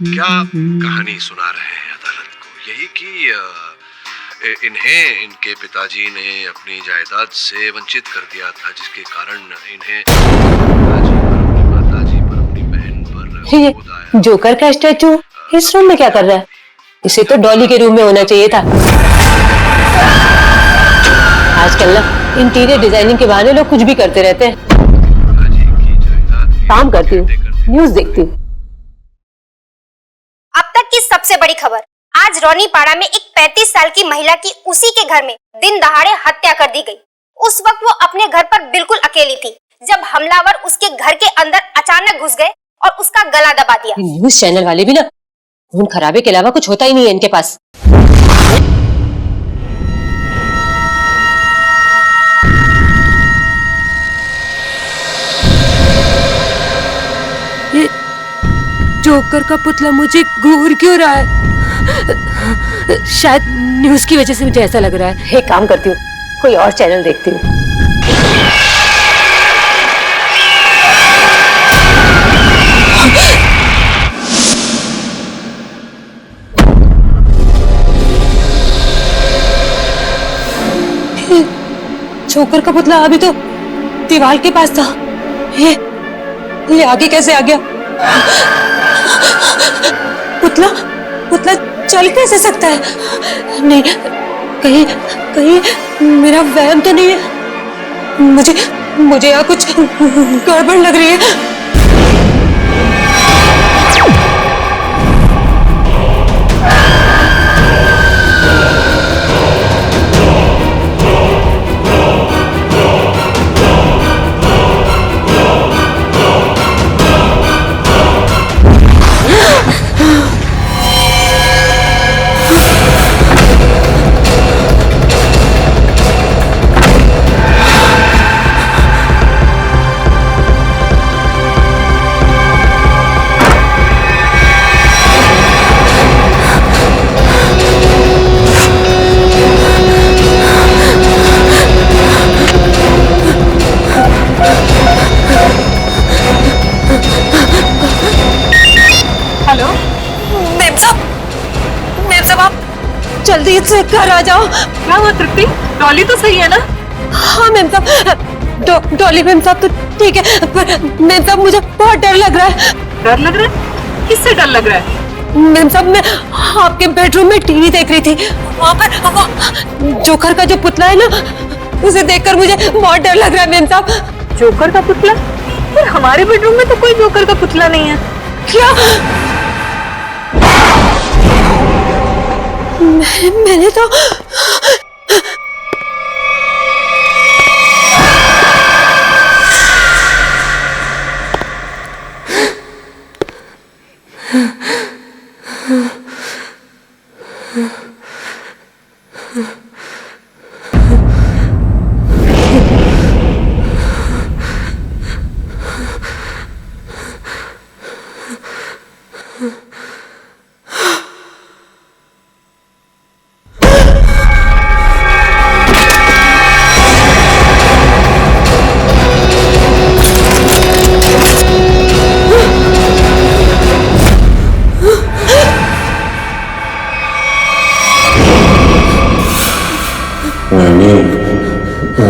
क्या कहानी सुना रहे हैं अदालत को? यही कि इन्हें इनके पिताजी ने अपनी जायदाद से वंचित कर दिया था, जिसके कारण इन्हें माताजी पर अपनी बहन पर ये जोकर का स्टैचू इस रूम में क्या कर रहा है? इसे तो डॉली के रूम में होना चाहिए था। आजकल ना इंटीरियर डिजाइनिंग के बहाने लोग कुछ भी करते रहते हैं। काम करती हूँ, न्यूज देखती हूँ। अब तक की सबसे बड़ी खबर, आज रोनीपाड़ा में एक 35 साल की महिला की उसी के घर में दिन दहाड़े हत्या कर दी गई। उस वक्त वो अपने घर पर बिल्कुल अकेली थी जब हमलावर उसके घर के अंदर अचानक घुस गए और उसका गला दबा दिया। न्यूज चैनल वाले भी ना खून खराबे के अलावा कुछ होता ही नहीं है इनके पास। ये जोकर का पुतला मुझे घूर क्यों रहा है? शायद न्यूज की वजह से मुझे ऐसा लग रहा है। एक काम करती हूँ, कोई और चैनल देखती हूँ। जोकर का पुतला अभी तो दीवार के पास था, ये आगे कैसे आ गया? पुतला पुतला चल कैसे सकता है? नहीं, कहीं कहीं मेरा वहम तो नहीं है। मुझे यहाँ कुछ गड़बड़ लग रही है। प्लीज घर आ जाओ। क्या हुआ तृप्ति, डॉली तो सही है ना? हाँ मैम साहब, डॉली मैम साहब तो ठीक है, पर मैम साहब मुझे बहुत डर लग रहा है। डर लग रहा है? किससे डर लग रहा है? मैम साहब मैं आपके बेडरूम में टीवी देख रही थी, वहाँ पर वो जोकर का जो पुतला है ना, उसे देखकर मुझे बहुत डर लग रहा है मैम साहब। जोकर का पुतला? पर हमारे बेडरूम में तो कोई जोकर का पुतला नहीं है। क्या? मैंने तो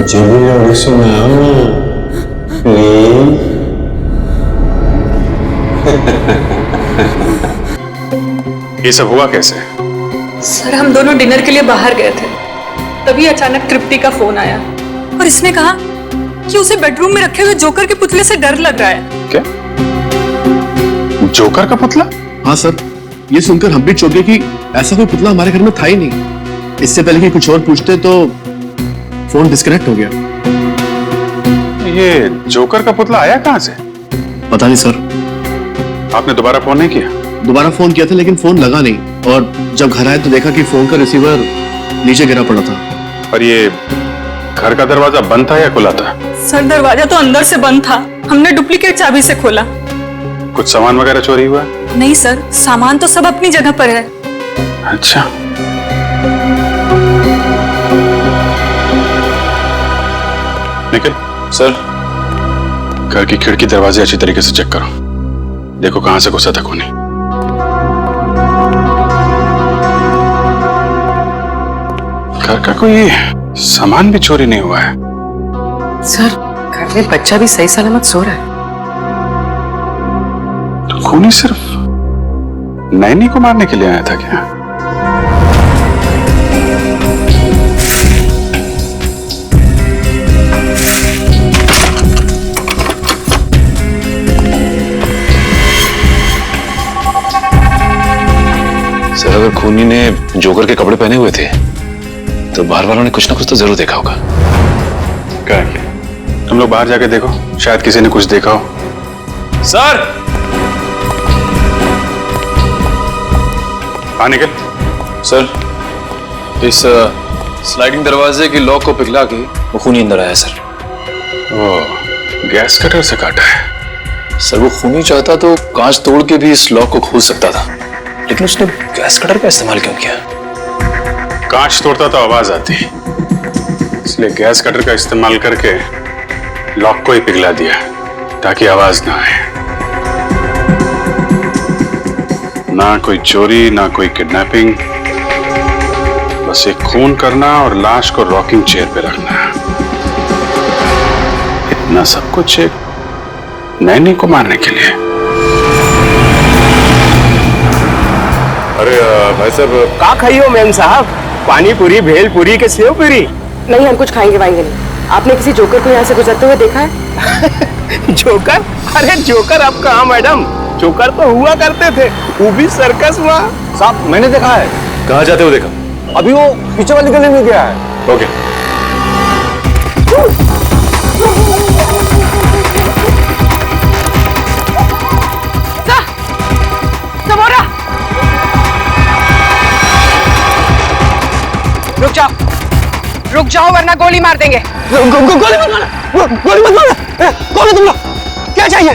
मुझे भी लोग सुनाओ ना प्लीज। ये सब हुआ कैसे? सर हम दोनों डिनर के लिए बाहर गए थे, तभी अचानक तृप्ति का फोन आया और इसने कहा कि उसे बेडरूम में रखे हुए जोकर के पुतले से डर लग रहा है। क्या? जोकर का पुतला? हाँ सर, ये सुनकर हम भी चौंक गए कि ऐसा कोई पुतला हमारे घर में था ही नहीं। इससे पहले कि कुछ और पूछते तो फोन डिस्कनेक्ट हो गया। ये जोकर का पुतला आया कहां से? पता नहीं सर। आपने दोबारा फोन नहीं किया? दोबारा फोन किया था लेकिन फोन लगा नहीं, और जब घर आए तो देखा कि फोन का रिसीवर नीचे गिरा पड़ा था। और ये घर का दरवाजा बंद था या खुला था? सर दरवाजा तो अंदर से बंद था, हमने डुप्लीकेट चाबी से खोला। कुछ सामान वगैरह चोरी हुआ? नहीं सर, सामान तो सब अपनी जगह पर है। अच्छा, निखिल सर, घर की खिड़की दरवाजे अच्छी तरीके से चेक करो, देखो कहां से घुसा था खूनी। घर का कोई सामान भी चोरी नहीं हुआ है। सर घर में बच्चा भी सही सलामत सो रहा है। तो खूनी सिर्फ नैनी को मारने के लिए आया था क्या? सर अगर खूनी ने जोकर के कपड़े पहने हुए थे तो बाहर वालों ने कुछ ना कुछ तो जरूर देखा होगा। क्या? तुम लोग बाहर जाके देखो, शायद किसी ने कुछ देखा हो। सर! हाँ निकल। सर, इस स्लाइडिंग दरवाजे की लॉक को पिघला के वो खूनी अंदर आया सर। ओ, गैस कटर से काटा है। सर वो खूनी चाहता तो कांच तोड़ के भी इस लॉक को खोल सकता था, लेकिन उसने गैस कटर का इस्तेमाल क्यों किया? कांच तोड़ता तो आवाज आती, इसलिए गैस कटर का इस्तेमाल करके लॉक को ही पिघला दिया ताकि आवाज ना आए। ना कोई चोरी, ना कोई किडनैपिंग, बस एक खून करना और लाश को रॉकिंग चेयर पे रखना। इतना सब कुछ एक नैनी को मारने के लिए। अरे भाई साहब, का खाई हो मैम साहब? पानी पूरी, भेल पूरी के सेव पूरी? नहीं, हम कुछ खाएंगे वाएंगे नहीं। आपने किसी जोकर को यहाँ से गुजरते हुए देखा है? जोकर? अरे जोकर अब कहाँ मैडम, जोकर तो हुआ करते थे, वो भी सर्कस हुआ। साहब मैंने देखा है। कहाँ जाते हो देखा? अभी वो पीछे वाली गली में गया है। ओके। रुक जाओ वरना गोली मार देंगे। गोली मत मारना, गोली मत मारना। कौन है तुम लोग? क्या चाहिए?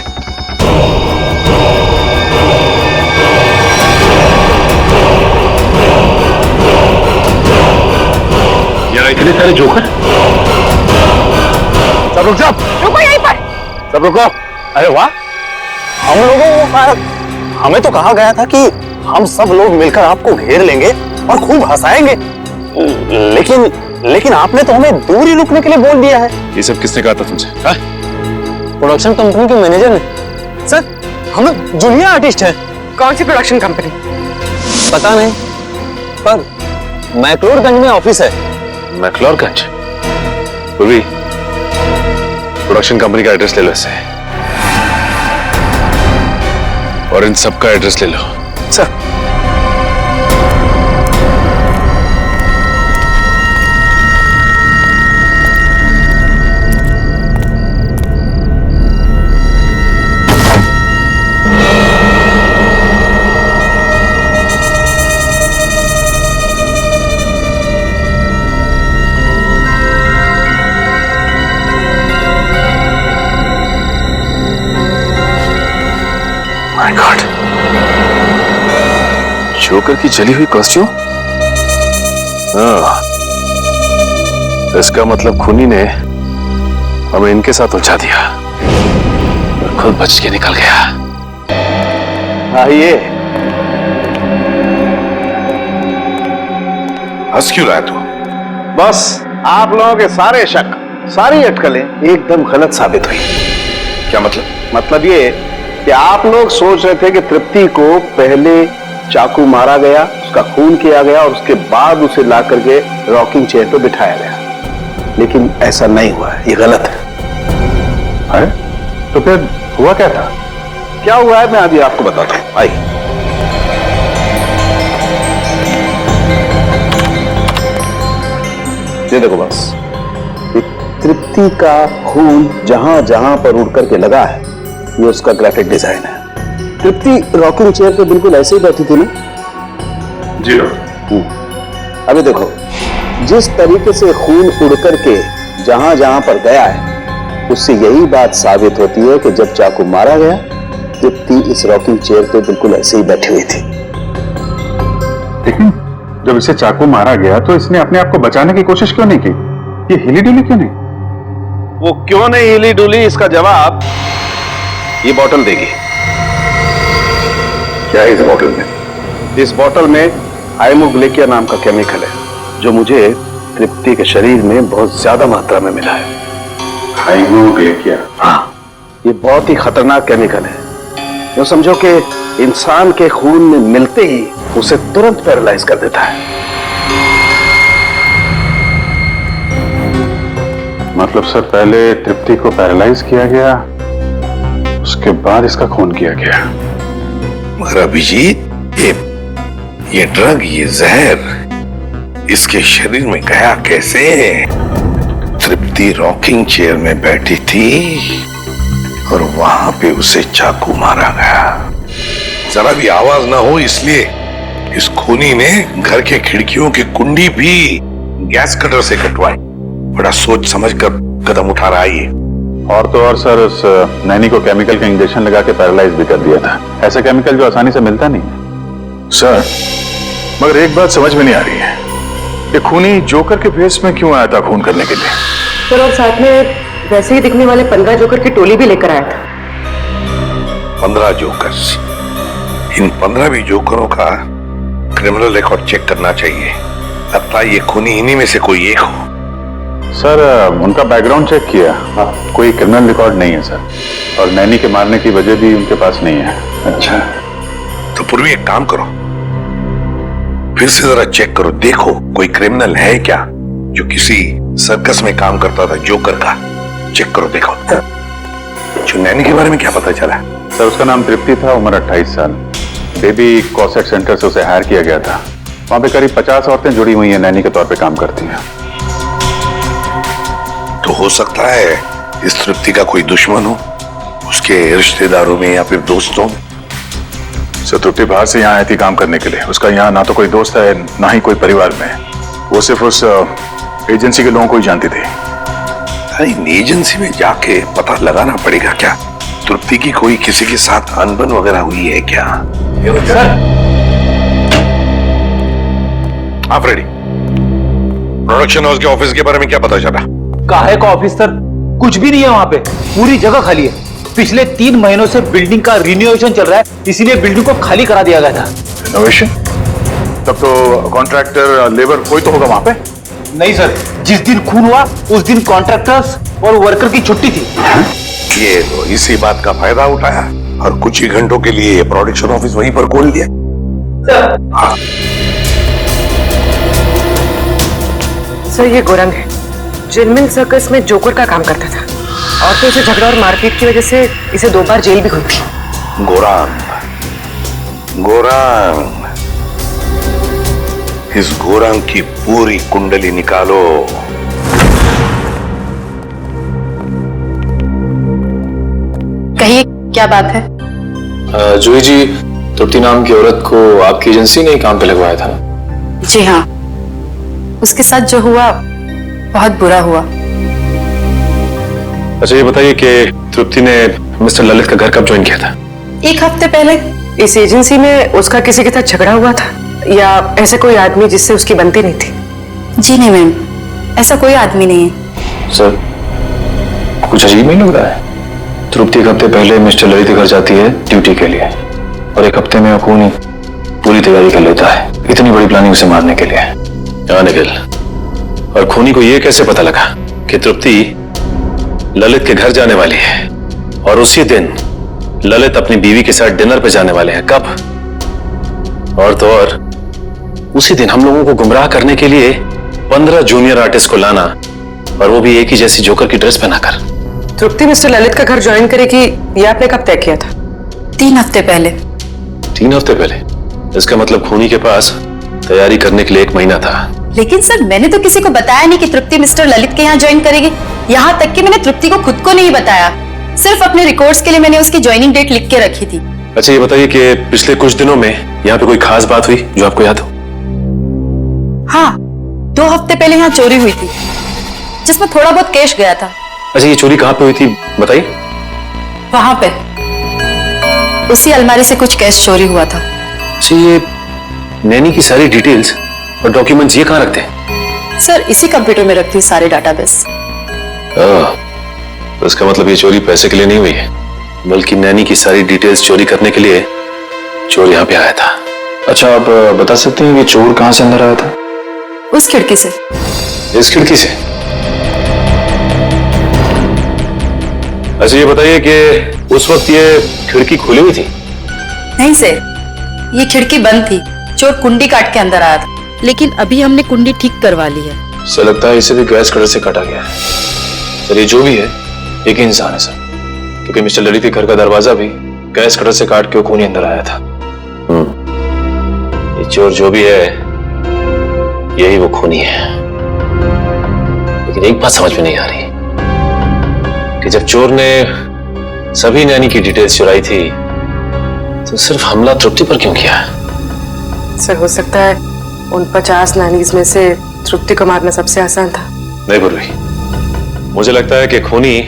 यार इतने सारे जोकर। सब रुक जाओ। रुको यहीं पर। सब रुको। अरे वाह, हम लोगों को हमें तो कहा गया था कि हम सब लोग मिलकर आपको घेर लेंगे और खूब हंसाएंगे, लेकिन आपने तो हमें दूर ही रुकने के लिए बोल दिया है। ये सब किसने कहा था तुमसे? हाँ? प्रोडक्शन कंपनी के मैनेजर ने। सर, हम जूनियर आर्टिस्ट हैं। कौन सी प्रोडक्शन कंपनी? पता नहीं, पर मैक्लोडगंज में ऑफिस है। मैक्लोडगंज? पूर्वी, प्रोडक्शन कंपनी का एड्रेस ले लो इससे, और इन सबका एड्रेस ले लो। सर, जोकर की जली हुई कॉस्ट्यूम? हाँ, इसका मतलब खूनी ने हमें इनके साथ उलझा दिया और खुद बच के निकल गया। आइए। हंस क्यों रहा है तू? बस आप लोगों के सारे शक, सारी अटकलें एकदम गलत साबित हुई। क्या मतलब? मतलब ये कि आप लोग सोच रहे थे कि तृप्ति को पहले चाकू मारा गया, उसका खून किया गया और उसके बाद उसे ला करके रॉकिंग चेयर पर बिठाया गया, लेकिन ऐसा नहीं हुआ है, ये गलत है। अरे तो फिर हुआ क्या था? क्या हुआ है मैं अभी आपको बताता हूं, आइए। ये देखो बस, तृप्ति का खून जहां जहां पर उड़ करके लगा है, ये उसका ग्राफिक डिजाइन है। तृप्ति रॉकिंग चेयर पे बिल्कुल ऐसे ही बैठी थी ना? जी। अभी देखो, जिस तरीके से खून उड़ करके जहां जहां पर गया है, उससे यही बात साबित होती है कि जब चाकू मारा गया, तृप्ति इस रॉकिंग चेयर पे बिल्कुल ऐसे ही बैठी हुई थी। लेकिन जब इसे चाकू मारा गया तो इसने अपने आप को बचाने की कोशिश क्यों नहीं की? ये हिली डुली क्यों नहीं? वो क्यों नहीं हिली डुली, इसका जवाब ये बोतल देगी। क्या है इस बोतल में? इस बोतल में हाइमोग्लिकिया नाम का केमिकल है, जो मुझे तृप्ति के शरीर में बहुत ज्यादा मात्रा में मिला है। हाइमोग्लिकिया? हाँ, ये बहुत ही खतरनाक केमिकल है। जो समझो कि इंसान के खून में मिलते ही उसे तुरंत पैरालाइज कर देता है। मतलब सर, पहले तृप्ति को पैरालाइज किया गया, उसके बाद इसका खून किया गया। मगर अभिजीत, ये ड्रग, ये जहर इसके शरीर में गया कैसे? तृप्ति रॉकिंग चेयर में बैठी थी और वहां पे उसे चाकू मारा गया। जरा भी आवाज ना हो इसलिए इस खूनी ने घर के खिड़कियों की कुंडी भी गैस कटर से कटवाई। बड़ा सोच समझ कर कदम उठा रहा है ये। और तो और सर, उस नैनी को केमिकल का इंजेक्शन लगा के पैरालाइज भी कर दिया था। ऐसा केमिकल जो आसानी से मिलता नहीं है। सर, मगर एक बात समझ में नहीं आ रही है, ये खूनी जोकर के भेष में क्यों आया था खून करने के लिए? सर, और साथ में वैसे ही दिखने वाले 15 जोकर की टोली भी लेकर आया था। 15 जोकर्स? इन 15 भी जोकरों का क्रिमिनल रिकॉर्ड चेक करना चाहिए। लगता है ये खूनी इन्हीं में से कोई एक हो। सर, उनका बैकग्राउंड चेक किया, कोई क्रिमिनल रिकॉर्ड नहीं है सर, और नैनी के मारने की वजह भी उनके पास नहीं है। अच्छा, तो पूर्वी एक काम करो, फिर से जरा चेक करो, देखो कोई क्रिमिनल है क्या जो किसी सर्कस में काम करता था जोकर का। चेक करो, देखो। जो नैनी के बारे में क्या पता चला? सर, उसका नाम तृप्ति था, उम्र 28 साल। बेबी कॉसेट सेंटर से उसे हायर किया गया था। वहां पे करीब 50 औरतें जुड़ी हुई हैं, नैनी के तौर पे काम करती हैं। तो हो सकता है इस तृप्ति का कोई दुश्मन हो, उसके रिश्तेदारों में या फिर दोस्तों में। सर, तृप्ति बाहर से यहाँ आई थी काम करने के लिए। उसका यहाँ ना तो कोई दोस्त है, ना ही कोई परिवार में। वो सिर्फ उस एजेंसी के लोगों को ही जानती थी। इन एजेंसी में जाके पता लगाना पड़ेगा क्या तृप्ति की कोई किसी के साथ अनबन वगैरह हुई है क्या? सर, आप रेडी? प्रोडक्शन हाउस के ऑफिस के बारे में क्या पता चला? काहे का ऑफिस सर? कुछ भी नहीं है वहां पे, पूरी जगह खाली है। पिछले 3 महीनों से बिल्डिंग का रिनोवेशन चल रहा है, इसीलिए बिल्डिंग को खाली करा दिया गया था। रिनोवेशन? तब तो कॉन्ट्रैक्टर लेबर कोई तो होगा वहां पे। नहीं सर, जिस दिन खून हुआ उस दिन कॉन्ट्रैक्टर्स और वर्कर की छुट्टी थी। ये तो इसी बात का फायदा उठाया और कुछ ही घंटों के लिए प्रोडक्शन ऑफिस वहीं पर खोल दिया। हाँ। सर ये गोरंग है, जिनमिन सर्कस में जोकर का काम करता था और तो इसे झगड़ा और मारपीट की वजह से इसे 2 बार जेल भी हुई थी। गोरांग, इस गोरांग की पूरी कुंडली निकालो। कहिए क्या बात है? जूही जी, तृप्ति नाम की औरत को आपकी एजेंसी ने काम पे लगवाया था ना? जी हाँ, उसके साथ जो हुआ बहुत बुरा हुआ। अच्छा ये बताइए कि तृप्ति ने मिस्टर ललित का घर कब ज्वाइन किया था? 1 हफ्ते पहले। इस एजेंसी में उसका किसी के साथ झगड़ा हुआ था या ऐसा कोई आदमी जिससे उसकी बनती नहीं थी? जी नहीं मैम, ऐसा कोई आदमी नहीं है। सर कुछ अजीब नहीं लग रहा है? तृप्ति 1 हफ्ते पहले मिस्टर ललित के घर जाती है ड्यूटी के लिए और 1 हफ्ते में खूनी पूरी तैयारी कर लेता है इतनी बड़ी प्लानिंग उसे मारने के लिए। हाँ निखिल, और खूनी को यह कैसे पता लगा कि तृप्ति ललित के घर जाने वाली है और उसी दिन ललित अपनी बीवी के साथ डिनर पे जाने वाले हैं? कब? और तो और उसी दिन हम लोगों को गुमराह करने के लिए 15 जूनियर आर्टिस्ट को लाना और वो भी एक ही जैसी जोकर की ड्रेस पहनाकर। तृप्ति मिस्टर ललित का घर ज्वाइन करेगी ये आपने कब तय किया था? 3 हफ्ते पहले। 3 हफ्ते पहले? इसका मतलब खूनी के पास तैयारी करने के लिए 1 महीना था। लेकिन सर मैंने तो किसी को बताया नहीं कि तृप्ति मिस्टर ललित के यहाँ ज्वाइन करेगी। यहाँ तक कि मैंने तृप्ति को खुद को नहीं बताया, सिर्फ अपने रिकॉर्ड्स के लिए मैंने उसकी ज्वाइनिंग डेट लिख के रखी थी। अच्छा ये बताइए कि पिछले कुछ दिनों में यहाँ पे कोई खास बात हुई जो आपको याद हो? हाँ, 2 हफ्ते पहले यहाँ चोरी हुई थी जिसमें थोड़ा बहुत कैश गया था। अच्छा ये चोरी कहाँ पे हुई थी बताइए? वहां पे उसी अलमारी से कुछ कैश चोरी हुआ था। अच्छा ये नैनी की सारी डिटेल्स और डॉक्यूमेंट्स ये कहाँ रखते हैं? सर इसी कंप्यूटर में रखती हूँ सारे डाटाबेस। तो इसका मतलब ये चोरी पैसे के लिए नहीं हुई है, बल्कि नैनी की सारी डिटेल्स चोरी करने के लिए चोर यहाँ पे आया था। अच्छा आप बता सकते हैं कि चोर कहाँ से अंदर आया था? उस खिड़की से। इस खिड़की से? अच्छा ये बताइए कि उस वक्त ये खिड़की खुली हुई थी? नहीं सर, ये खिड़की बंद थी, चोर कुंडी काट के अंदर आया था। लेकिन अभी हमने कुंडी ठीक करवा ली है। सर लगता है इसे भी गैस कटर से काटा गया है। सर ये जो भी है एक ही इंसान है सर, क्योंकि मिस्टर ललित के घर का दरवाजा भी गैस कटर से काट के वो खूनी अंदर आया था। ये चोर जो भी है यही वो खूनी है। लेकिन एक बात समझ में नहीं आ रही कि जब चोर ने सभी नैनी की डिटेल्स चुराई थी तो सिर्फ हमला तृप्ति पर क्यों किया? सर हो सकता है उन 50 नैनीज में से तृप्ति को मारना सबसे आसान था। नहीं गुरुजी, मुझे लगता है कि खूनी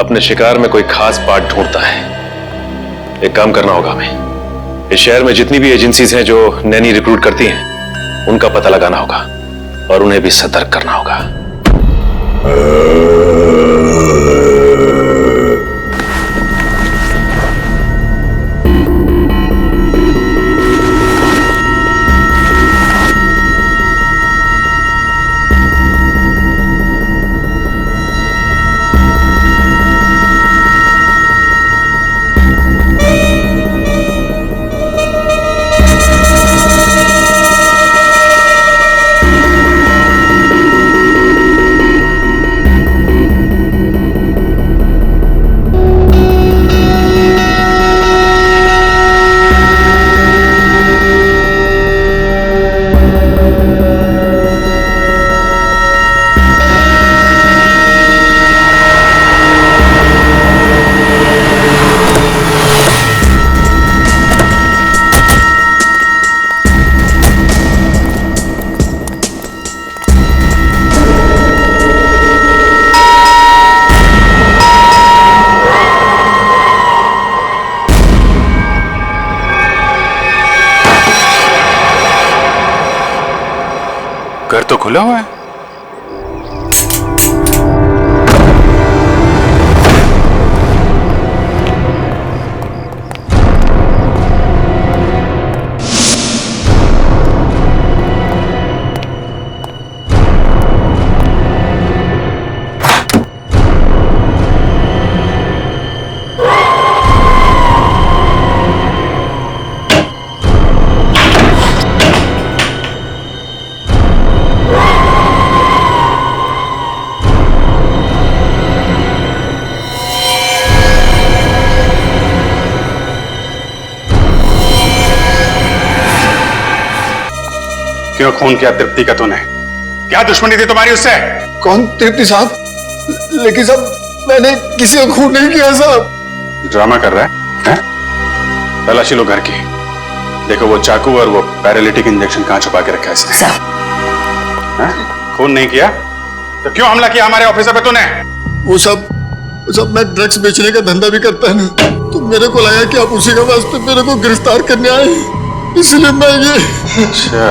अपने शिकार में कोई खास पार्ट ढूंढता है। एक काम करना होगा हमें, इस शहर में जितनी भी एजेंसीज हैं जो नैनी रिक्रूट करती हैं उनका पता लगाना होगा और उन्हें भी सतर्क करना होगा। घर तो खुला हुआ है। क्यों खून किया तृप्ति का तूने? क्या दुश्मनी थी तुम्हारी उससे? कौन तृप्ति साहब? लेकिन साहब मैंने किसी को खून नहीं किया साहब। ड्रामा कर रहा है? तलाशी लो घर की। देखो वो चाकू और वो पैरालिटिक इंजेक्शन कहां छुपा के रखा है इसने? खून नहीं किया तो क्यों हमला किया हमारे ऑफिसर पे तूने? वो सब मैं ड्रग्स बेचने का धंधा भी करता है ना, तो मेरे को लगा कि आप उसी के वास्ते मेरे को गिरफ्तार करने आए, इसलिए मैं ये। अच्छा,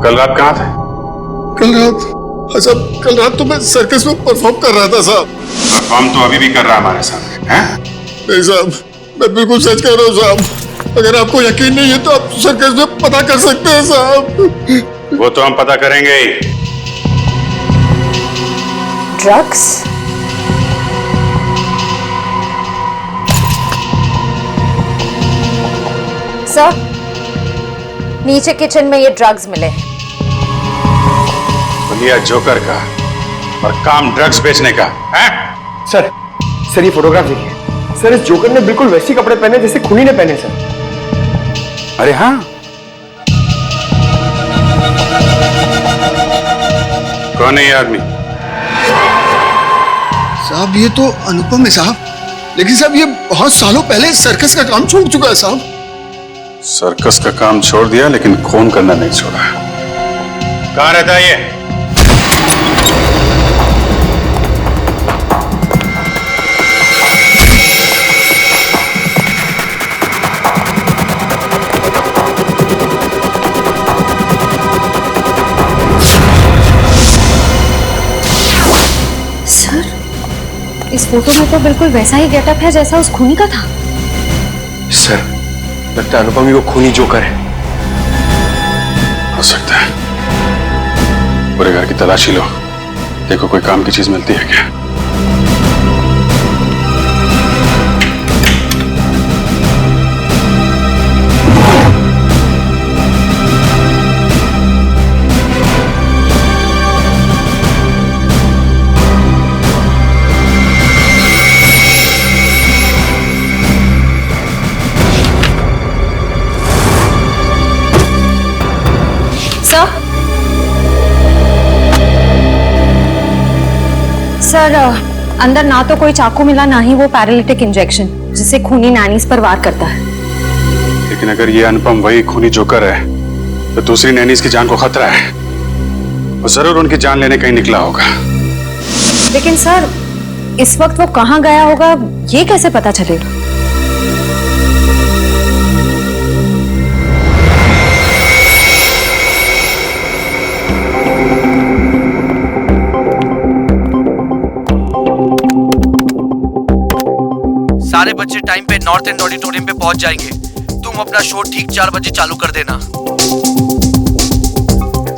कल रात कहाँ थे? कल रात तो मैं सर्कस में परफॉर्म कर रहा था साहब। परफॉर्म तो अभी भी कर रहा हमारे सामने, हैं? नहीं साहब, मैं बिल्कुल सच कह रहा हूँ साहब। अगर आपको यकीन नहीं है तो आप सर्कस में पता कर सकते हैं साहब। वो तो हम पता करेंगे ही। ड्रग्स? सर, नीचे किचन में ये ड्रग्स मिले। दुनिया जोकर का और काम ड्रग्स बेचने का है? सर ये फोटोग्राफ देखिए सर। इस जोकर ने बिल्कुल वैसे कपड़े पहने जैसे खूनी ने पहने सर। अरे हाँ, कौन है ये आदमी? साहब ये तो अनुपम है साहब, लेकिन साहब ये बहुत सालों पहले सर्कस का काम छोड़ चुका है साहब। सर्कस का काम छोड़ दिया लेकिन खून करना नहीं छोड़ा। कहाँ रहता है ये? सर, इस फोटो में तो बिल्कुल वैसा ही गेटअप है जैसा उस खूनी का था। सर, लगता है अनुपम ही वो खूनी जोकर है। हो सकता है। पूरे घर की तलाशी लो, देखो कोई काम की चीज मिलती है क्या? सर, अंदर ना तो कोई चाकू मिला, ना ही वो पैरालिटिक इंजेक्शन जिसे खूनी नैनीज पर वार करता है। लेकिन अगर ये अनुपम वही खूनी जोकर है तो दूसरी नैनीज की जान को खतरा है। वो जरूर उनकी जान लेने कहीं निकला होगा। लेकिन सर, इस वक्त वो कहाँ गया होगा ये कैसे पता चलेगा? सारे बच्चे टाइम पे नॉर्थ एंड ऑडिटोरियम पे पहुंच जाएंगे। तुम अपना शो ठीक 4 बजे चालू कर देना।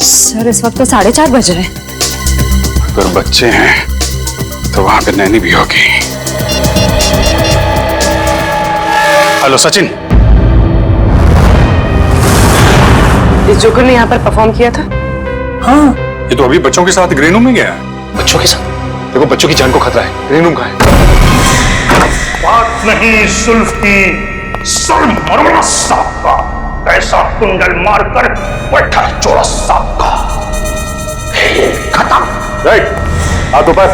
सर, इस वक्त तो 4:30 बज रहे हैं। अगर बच्चे हैं तो वहां पे नैनी भी होगी। हेलो सचिन, इस जोकर ने यहाँ पर परफॉर्म किया था? हाँ, ये तो अभी बच्चों के साथ ग्रीन रूम में गया है। बच्चों के साथ? देखो बच्चों की जान को खतरा है। ग्रीन रूम कहाँ है? बात नहीं सुल्फ की, सर मरोड़ा साहब का, ऐसा कुंडल मारकर बैठा चोरा साहब का। खेल खत्म। राइट, हाथ ऊपर।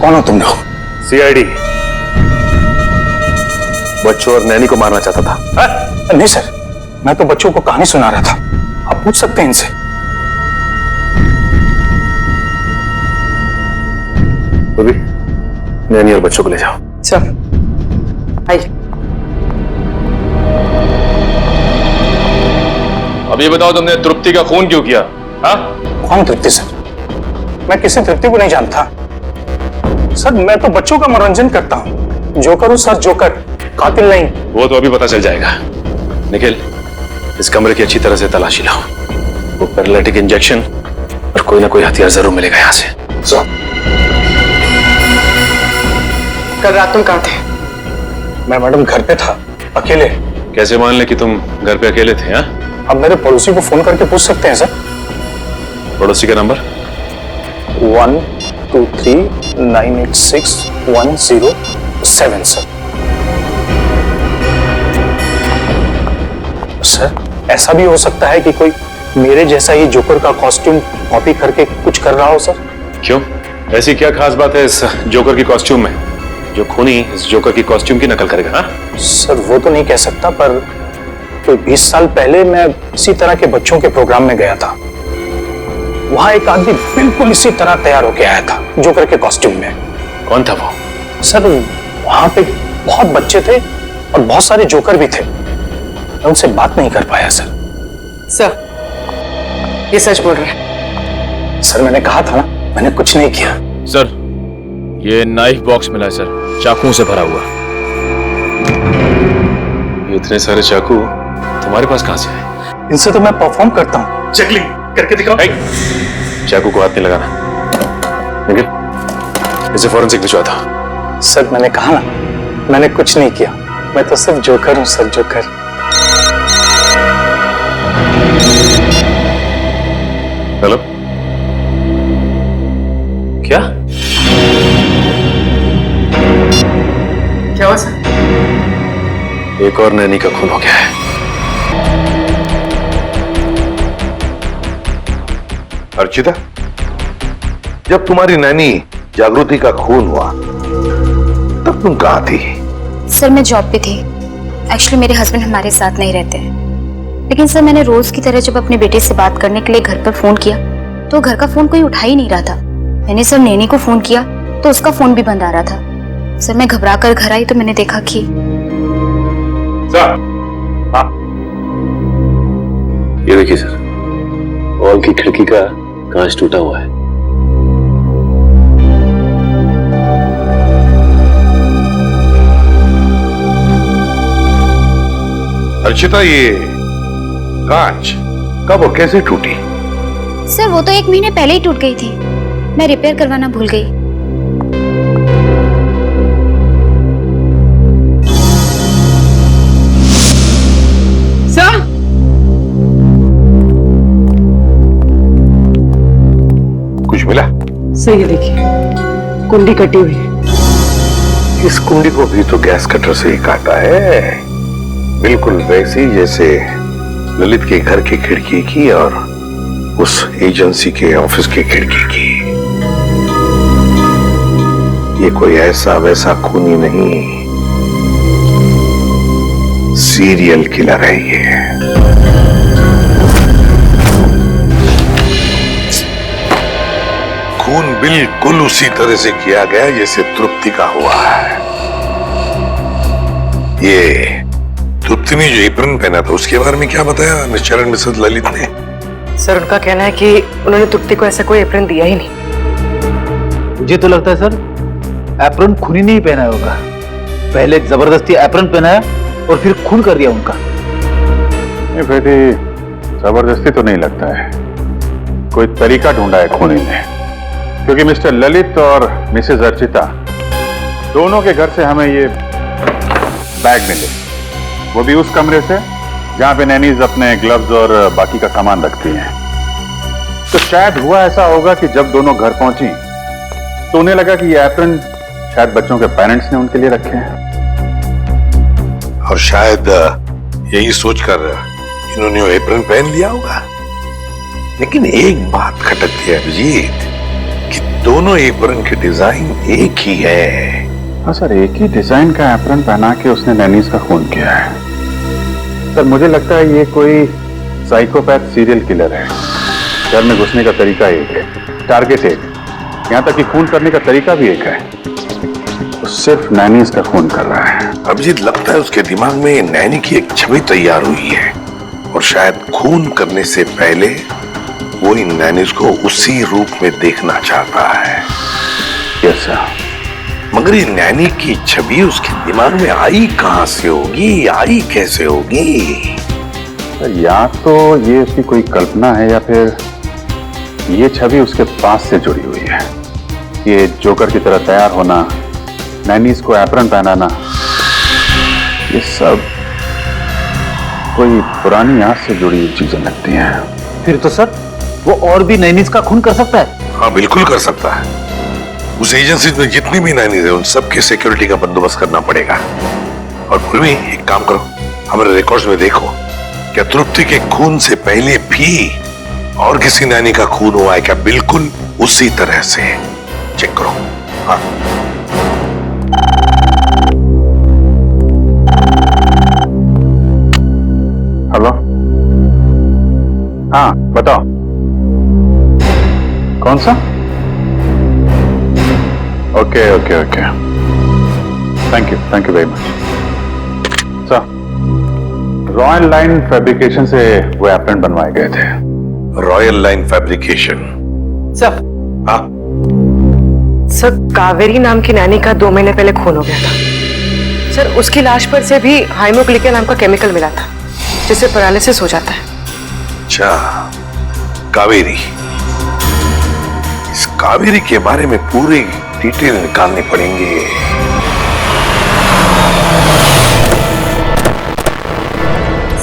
कौन हो तुम लोग? सीआईडी। बच्चों और नैनी को मारना चाहता था? नहीं सर, मैं तो बच्चों को कहानी सुना रहा था। आप पूछ सकते हैं इनसे। अभी नैनी और बच्चों को ले जाओ। चल आइए। अब ये बताओ, तुमने तृप्ति का खून क्यों किया? हाँ? कौन तृप्ति सर? मैं किसी तृप्ति को नहीं जानता सर। मैं तो बच्चों का मनोरंजन करता हूँ। जोकर हूँ सर, जोकर, कातिल नहीं। वो तो अभी पता चल जाएगा। निखिल, इस कमरे की अच्छी तरह से तलाशी लाओ। वो पैरालिटिक इंजेक्शन और कोई ना कोई हथियार जरूर मिलेगा यहाँ से। कल रात तुम कहाँ थे? मैं मैडम घर पे था, अकेले। कैसे मान ले कि तुम घर पे अकेले थे? हाँ? अब मेरे पड़ोसी को फोन करके पूछ सकते हैं सर। पड़ोसी का नंबर? 123986102 7 सर। सर ऐसा भी हो सकता है कि कोई मेरे जैसा ही जोकर का कॉस्ट्यूम कॉपी करके कुछ कर रहा हो सर। क्यों? ऐसी क्या खास बात है इस जोकर की कॉस्ट्यूम में जो खूनी इस जोकर की कॉस्ट्यूम की नकल करेगा? हाँ सर वो तो नहीं कह सकता, पर कोई 20 साल पहले मैं इसी तरह के बच्चों के प्रोग्राम में गया था। वहां एक आदमी बिल्कुल इसी तरह तैयार होके आया था जोकर के कॉस्ट्यूम में। कौन था वो? सर वहां पे बहुत बच्चे थे और बहुत सारे जोकर भी थे। मैं उनसे बात नहीं कर पाया सर। सर ये सच बोल रहा है? सर मैंने कहा था ना, मैंने कुछ नहीं किया। सर ये नाइफ बॉक्स मिला है सर, चाकुओं से भरा हुआ। ये इतने सारे चाकू तुम्हारे पास कहां से आए? इनसे तो मैं परफॉर्म करता हूं। चेकलिंग करके दिखाओ। चाकू को हाथ नहीं लगाना, लेकिन इसे फॉरेंसिक भिजवा दो। सर मैंने कहा ना, मैंने कुछ नहीं किया। मैं तो सिर्फ जोकर हूं सर, जोकर। हेलो, क्या क्या हुआ सर? एक और नैनी का खून हो गया है। अर्चिता, जब तुम्हारी नैनी जागृति का खून हुआ तब तुम कहां थी? सर मैं जॉब पे थी। एक्चुअली मेरे हस्बैंड हमारे साथ नहीं रहते हैं, लेकिन सर मैंने रोज की तरह जब अपने बेटे से बात करने के लिए घर पर फोन किया तो घर का फोन कोई उठा ही नहीं रहा था। मैंने सर नैनी को फोन किया तो उसका फोन भी बंद आ रहा था। सर मैं घबरा कर घर आई तो मैंने देखा कि सर, हाँ। ये देखिए सर, हॉल की खिड़की का कांच टूटा हुआ है। अर्चिता, ये कांच कब और कैसे टूटी? सर वो तो 1 महीने पहले ही टूट गई थी। मैं रिपेयर करवाना भूल गई। सर कुछ मिला? सर ये देखिए, कुंडी कटी हुई है। इस कुंडी को भी तो गैस कटर से ही काटा है, बिल्कुल वैसी जैसे ललित के घर की खिड़की की और उस एजेंसी के ऑफिस की खिड़की की। ये कोई ऐसा वैसा खूनी नहीं, सीरियल किलर है ये। खून बिल्कुल उसी तरह से किया गया जैसे तृप्ति का हुआ है। ये तृप्ति ने जो एप्रन पहना था उसके बारे में क्या बताया मिस्टर एंड मिसेस ललित ने? सर उनका कहना है कि उन्होंने तृप्ति को ऐसा कोई एप्रन दिया ही नहीं। मुझे तो लगता है सर एप्रन खूनी नहीं पहना होगा, पहले जबरदस्ती एप्रन पहनाया और फिर खून कर दिया उनका। नहीं बेटी, जबरदस्ती तो नहीं लगता है, कोई तरीका ढूंढा है खूनी ने। क्योंकि मिस्टर ललित और मिसेस अर्चिता दोनों के घर से हमें ये बैग मिले, वो भी उस कमरे से जहां पे नैनीज अपने ग्लव्स और बाकी का सामान रखती हैं। तो शायद हुआ ऐसा होगा कि जब दोनों घर पहुंची तो उन्हें लगा कि ये एप्रन शायद बच्चों के पेरेंट्स ने उनके लिए रखे हैं, और शायद यही सोचकर इन्होंने वो एप्रन पहन लिया होगा। लेकिन एक बात खटकती है अभिजीत कि दोनों एप्रन की डिजाइन एक ही है। हाँ सर, एक ही डिजाइन का एप्रन पहना के उसने नैनीज का खून किया है। सर मुझे लगता है ये कोई साइकोपैथ सीरियल किलर है। घर में घुसने का तरीका एक है, टारगेट एक, यहाँ तक कि खून करने का तरीका भी एक है। तो सिर्फ नैनीज का खून कर रहा है। अभिजीत, लगता है उसके दिमाग में नैनी की एक छवि तैयार हुई है और शायद खून करने से पहले वो इन नैनीज को उसी रूप में देखना चाहता है। Yes sir. मगर ये नैनी की छवि उसके दिमाग में आई कहां से होगी, आई कैसे होगी? या तो ये उसकी कोई कल्पना है या फिर ये छवि उसके पास से जुड़ी हुई है। ये जोकर की तरह तैयार होना, नैनीज को एप्रन पहनाना, ये सब कोई पुरानी याद से जुड़ी हुई चीजें लगती हैं। फिर तो सर वो और भी नैनीज का खून कर सकता है। हाँ बिल्कुल कर सकता है। उस एजेंसी में जितनी भी नैनीज है उन सबके सिक्योरिटी का बंदोबस्त करना पड़ेगा। और फिर भी एक काम करो, हमारे रिकॉर्ड्स में देखो क्या तृप्ति के खून से पहले भी और किसी नैनी का खून हुआ है क्या? बिल्कुल उसी तरह से चेक करो। हाँ हेलो, हाँ बताओ, कौन सा? Okay okay okay, thank you very much sir. Royal line fabrication से वो एप्रन बनवाए गए थे। Royal line fabrication? सर, हाँ सर कावेरी नाम की नैनी का 2 महीने पहले खून हो गया था सर। उसकी लाश पर से भी हाइमोग्लिका नाम का केमिकल मिला था जिससे पैरालिसिस हो जाता है। अच्छा, कावेरी। इस कावेरी के बारे में पूरी डिटेल निकालनी पड़ेंगे।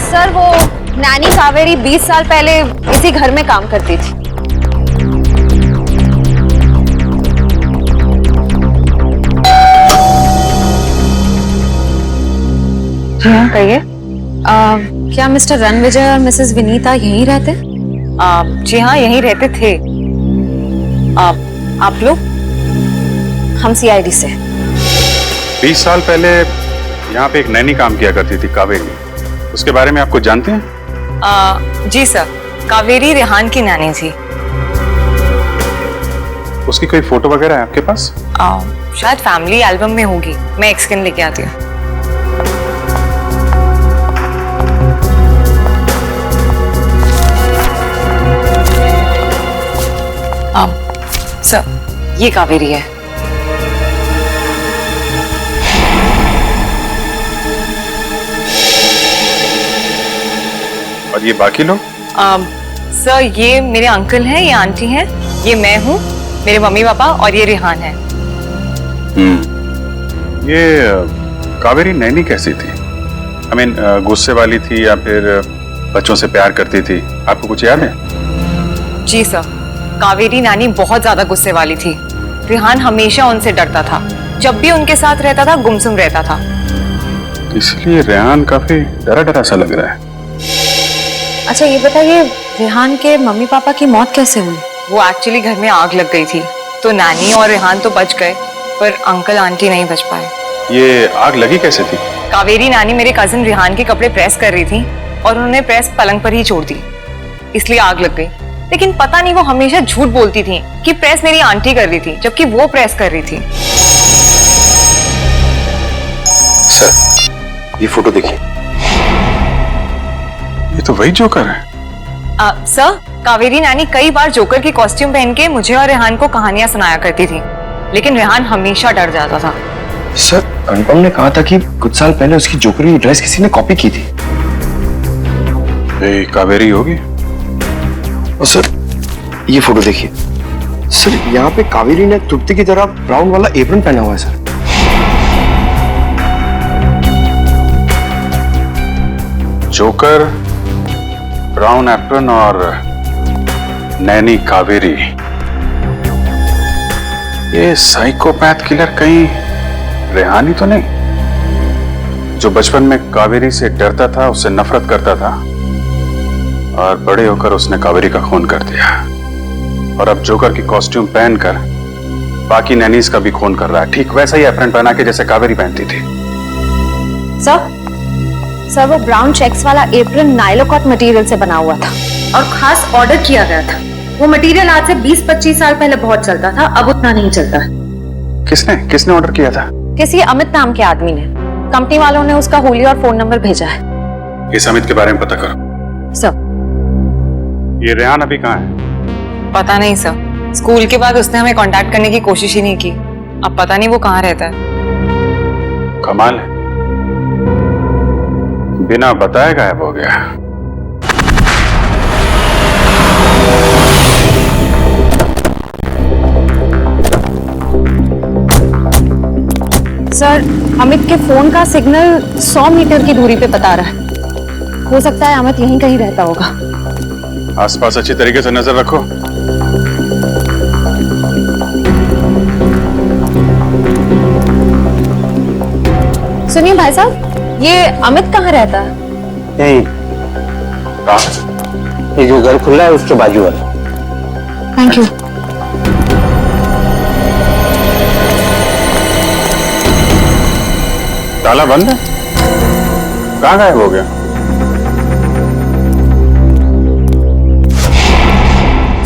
सर वो नैनी कावेरी 20 साल पहले इसी घर में काम करती थी। जी हाँ, कहिए। क्या मिस्टर रणविजय और मिसेस विनीता यहीं रहते? जी हाँ, यहीं रहते थे। आप लोग? हम सीआईडी से। 20 साल पहले यहाँ पे एक नैनी काम किया करती थी, कावेरी। उसके बारे में आप कुछ जानते हैं? जी सर, कावेरी रेहान की नैनी थी। उसकी कोई फोटो वगैरह है आपके पास? शायद फैमिली एल्बम में होगी, मैं एक स्कैन लेके आती हूँ। सर, ये कावेरी है। और ये बाकी लोग? सर, ये मेरे अंकल हैं, ये आंटी हैं, ये मैं हूँ, मेरे मम्मी पापा, और ये रेहान है। ये कावेरी नैनी कैसी थी? I mean, गुस्से वाली थी या फिर बच्चों से प्यार करती थी? आपको कुछ याद है? जी सर, कावेरी नानी बहुत ज्यादा गुस्से वाली थी। रेहान हमेशा उनसे डरता था, जब भी उनके साथ रहता था गुमसुम रहता था। इसलिए रेहान काफी डरा डरा सा लग रहा है। अच्छा ये बताइए, रेहान के मम्मी पापा की मौत कैसे हुई? वो एक्चुअली घर में आग लग गई थी, तो नानी और रेहान तो बच गए, पर अंकल आंटी नहीं बच पाए। ये आग लगी कैसे थी? कावेरी नानी मेरे कजिन रेहान के कपड़े प्रेस कर रही थी और उन्होंने प्रेस पलंग पर ही छोड़ दी, इसलिए आग लग गई। लेकिन पता नहीं वो हमेशा झूठ बोलती थी कि प्रेस मेरी आंटी कर रही थी, जबकि वो प्रेस कर रही थी। सर, ये फोटो देखिए। ये तो वही जोकर है। सर, कावेरी नानी कई बार जोकर की कॉस्ट्यूम पहन के मुझे और रेहान को कहानियां सुनाया करती थी, लेकिन रेहान हमेशा डर जाता था। सर, अनुपम ने कहा था कि कुछ साल पहले उसकी जोकर की ड्रेस किसी ने कॉपी की थी। ये कावेरी होगी। और सर, ये फोटो देखिए। सर, यहाँ पे कावेरी ने तृप्ति की तरह ब्राउन वाला एप्रन पहना हुआ है सर। जोकर, ब्राउन एप्रन और नैनी कावेरी। ये साइकोपैथ किलर कहीं रेहानी तो नहीं, जो बचपन में कावेरी से डरता था, उससे नफरत करता था और बड़े होकर उसने कावेरी का खून कर दिया, और अब जोकर की कॉस्ट्यूम पहनकर बाकी नैनीज का भी खून कर रहा है, ठीक वैसा ही एप्रन पहना के जैसे कावेरी पहनती थी। सर वो ब्राउन चेक्स वाला एप्रन नाइलोकॉट मटेरियल से बना हुआ था और खास ऑर्डर किया गया था। वो मटेरियल आज से 20-25 साल पहले बहुत चलता था, अब उतना नहीं चलता। किसने ऑर्डर किया था? किसी अमित नाम के आदमी ने। कंपनी वालों ने उसका होली और फोन नंबर भेजा है। इस अमित के बारे में पता करो। सर, ये रेहान अभी कहाँ है? पता नहीं सर, स्कूल के बाद उसने हमें कांटेक्ट करने की कोशिश ही नहीं की। अब पता नहीं वो कहाँ रहता है। कमाल है, बिना बताए गायब हो गया। सर, अमित के फोन का सिग्नल 100 मीटर की दूरी पे बता रहा है। हो सकता है अमित यहीं कहीं रहता होगा। आसपास अच्छी तरीके से नजर रखो। सुनिए भाई साहब, ये अमित कहाँ रहता है? यही ये जो घर खुला है उसके बाजू वाला। Thank you. ताला बंद है? कहाँ गायब हो गया?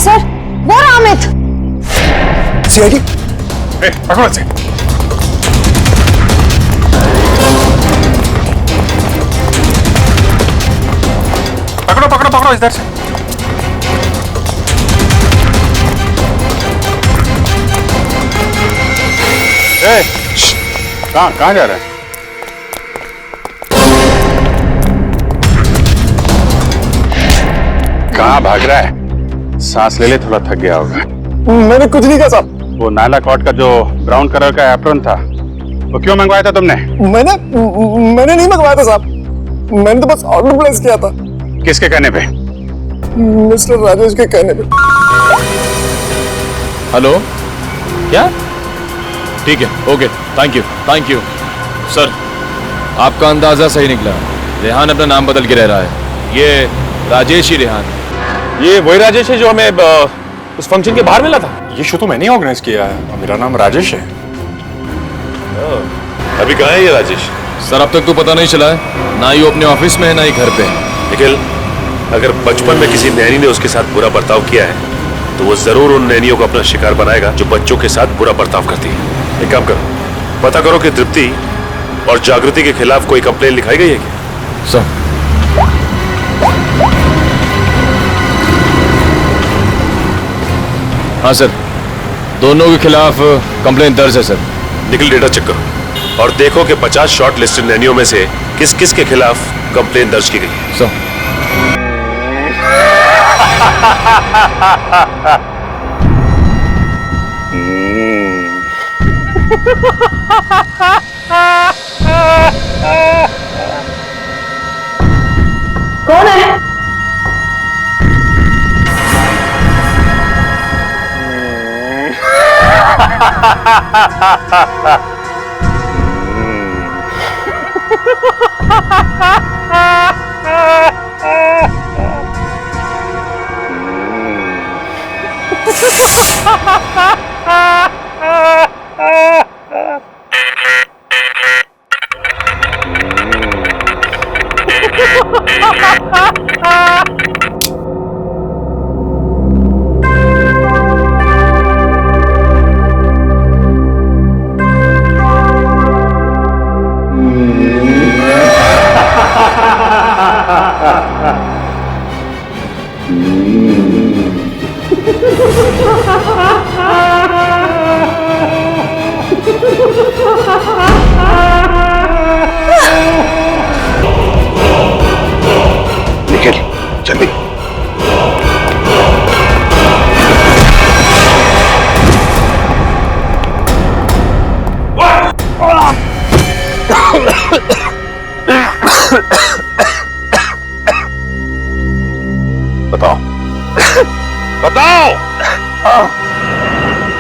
सर, वो रहा अमित। सीआईडी, पकड़ो इसे। पकड़ो पकड़ो पकड़ो इधर से। कहाँ जा रहा है? कहाँ भाग रहा है? सांस ले ले, थोड़ा थक गया होगा। मैंने कुछ नहीं कहा साहब। वो नायला कॉट का जो ब्राउन कलर का एप्रन था, वो क्यों मंगवाया था तुमने? मैंने नहीं मंगवाया था साहब, मैंने तो बस ऑर्डर प्लेस किया था। किसके कहने पे? मिस्टर राजेश के कहने पे। हेलो, क्या? ठीक है, ओके, थैंक यू सर। आपका अंदाजा सही निकला, रेहान अपना नाम बदल के रह रहा है। ये राजेश ही रेहान। ये वही राजेश है जो हमें उस फंक्शन के बाहर मिला था। ये शो तो मैंने ऑर्गेनाइज किया है और मेरा नाम राजेश है। अभी कहाँ है ये राजेश? सर अब तक तो पता नहीं चला है, ना ही वो अपने ऑफिस में है ना ही घर पे है। निखिल, अगर बचपन में किसी नैनी ने उसके साथ बुरा बर्ताव किया है तो वो जरूर उन नैनियों को अपना शिकार बनाएगा जो बच्चों के साथ बुरा बर्ताव करती है। एक काम करो, पता करो कि तृप्ति और जागृति के खिलाफ कोई कंप्लेन लिखाई गई है क्या? सर हाँ सर, दोनों के खिलाफ कंप्लेन दर्ज है सर। निखिल, डेटा चेक करो और देखो कि 50 शॉर्ट लिस्टेड नैनियों में से किस किस के खिलाफ कंप्लेन दर्ज की गई है। सर कौन है? निखिल, जल्दी। बताओ बताओ।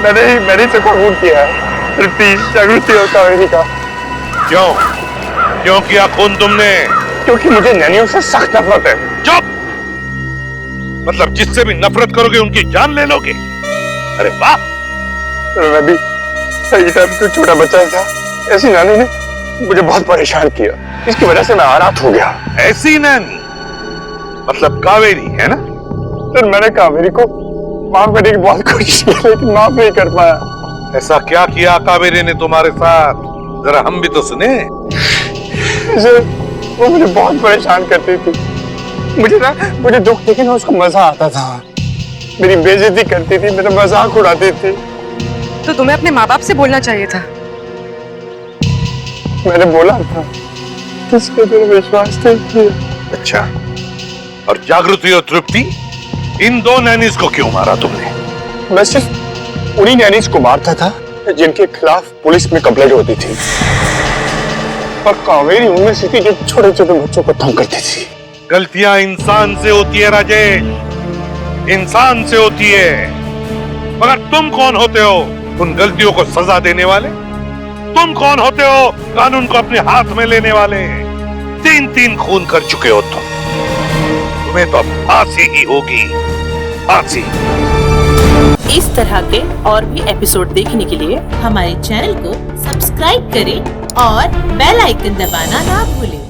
मैंने इसे कबूल किया है, तृप्ति, जागृति और कावेरी का। क्यों क्यों किया खून तुमने? क्योंकि मुझे नैनियों से सख्त नफरत है। चुप! मतलब जिससे भी नफरत करोगे उनकी जान ले लोगे? अरे वाह! मैं भी सही टाइम पे छोटा बच्चा था, ऐसी नानी ने मुझे बहुत परेशान किया, इसकी वजह से मैं आरात हो गया। ऐसी नानी मतलब कावेरी है ना? सर मैंने कावेरी को माफ करने की बहुत कोशिश की लेकिन माफ नहीं कर पाया। ऐसा क्या किया कावेरी ने तुम्हारे साथ? जरा हम भी तो सुने। सर वो मुझे बहुत परेशान करती थी, मुझे दुख देखे ना उसको मजा आता था, मेरी बेइज्जती करती थी, मेरा मजाक उड़ाती थी। तो तुम्हें अपने माँ बाप से बोलना चाहिए था। मैंने बोला था, किसके पर विश्वास नहीं किया। अच्छा, और जागृति और तृप्ति, इन दो नैनीज को क्यों मारा तुमने? मैं सिर्फ उन्हीं नैनीज को मारता था जिनके खिलाफ पुलिस में कंप्लेंट होती थी, और कावेरी उनमें से थी जो छोटे छोटे बच्चों को तंग करती थी। गलतियां इंसान से होती है राजेश, इंसान से होती है, मगर तुम कौन होते हो उन गलतियों को सजा देने वाले? तुम कौन होते हो कानून को अपने हाथ में लेने वाले? 3 खून कर चुके हो तुम, तुम्हें तो फांसी ही होगी, फांसी। इस तरह के और भी एपिसोड देखने के लिए हमारे चैनल को सब्सक्राइब करें और बेल आइकन दबाना ना भूलें।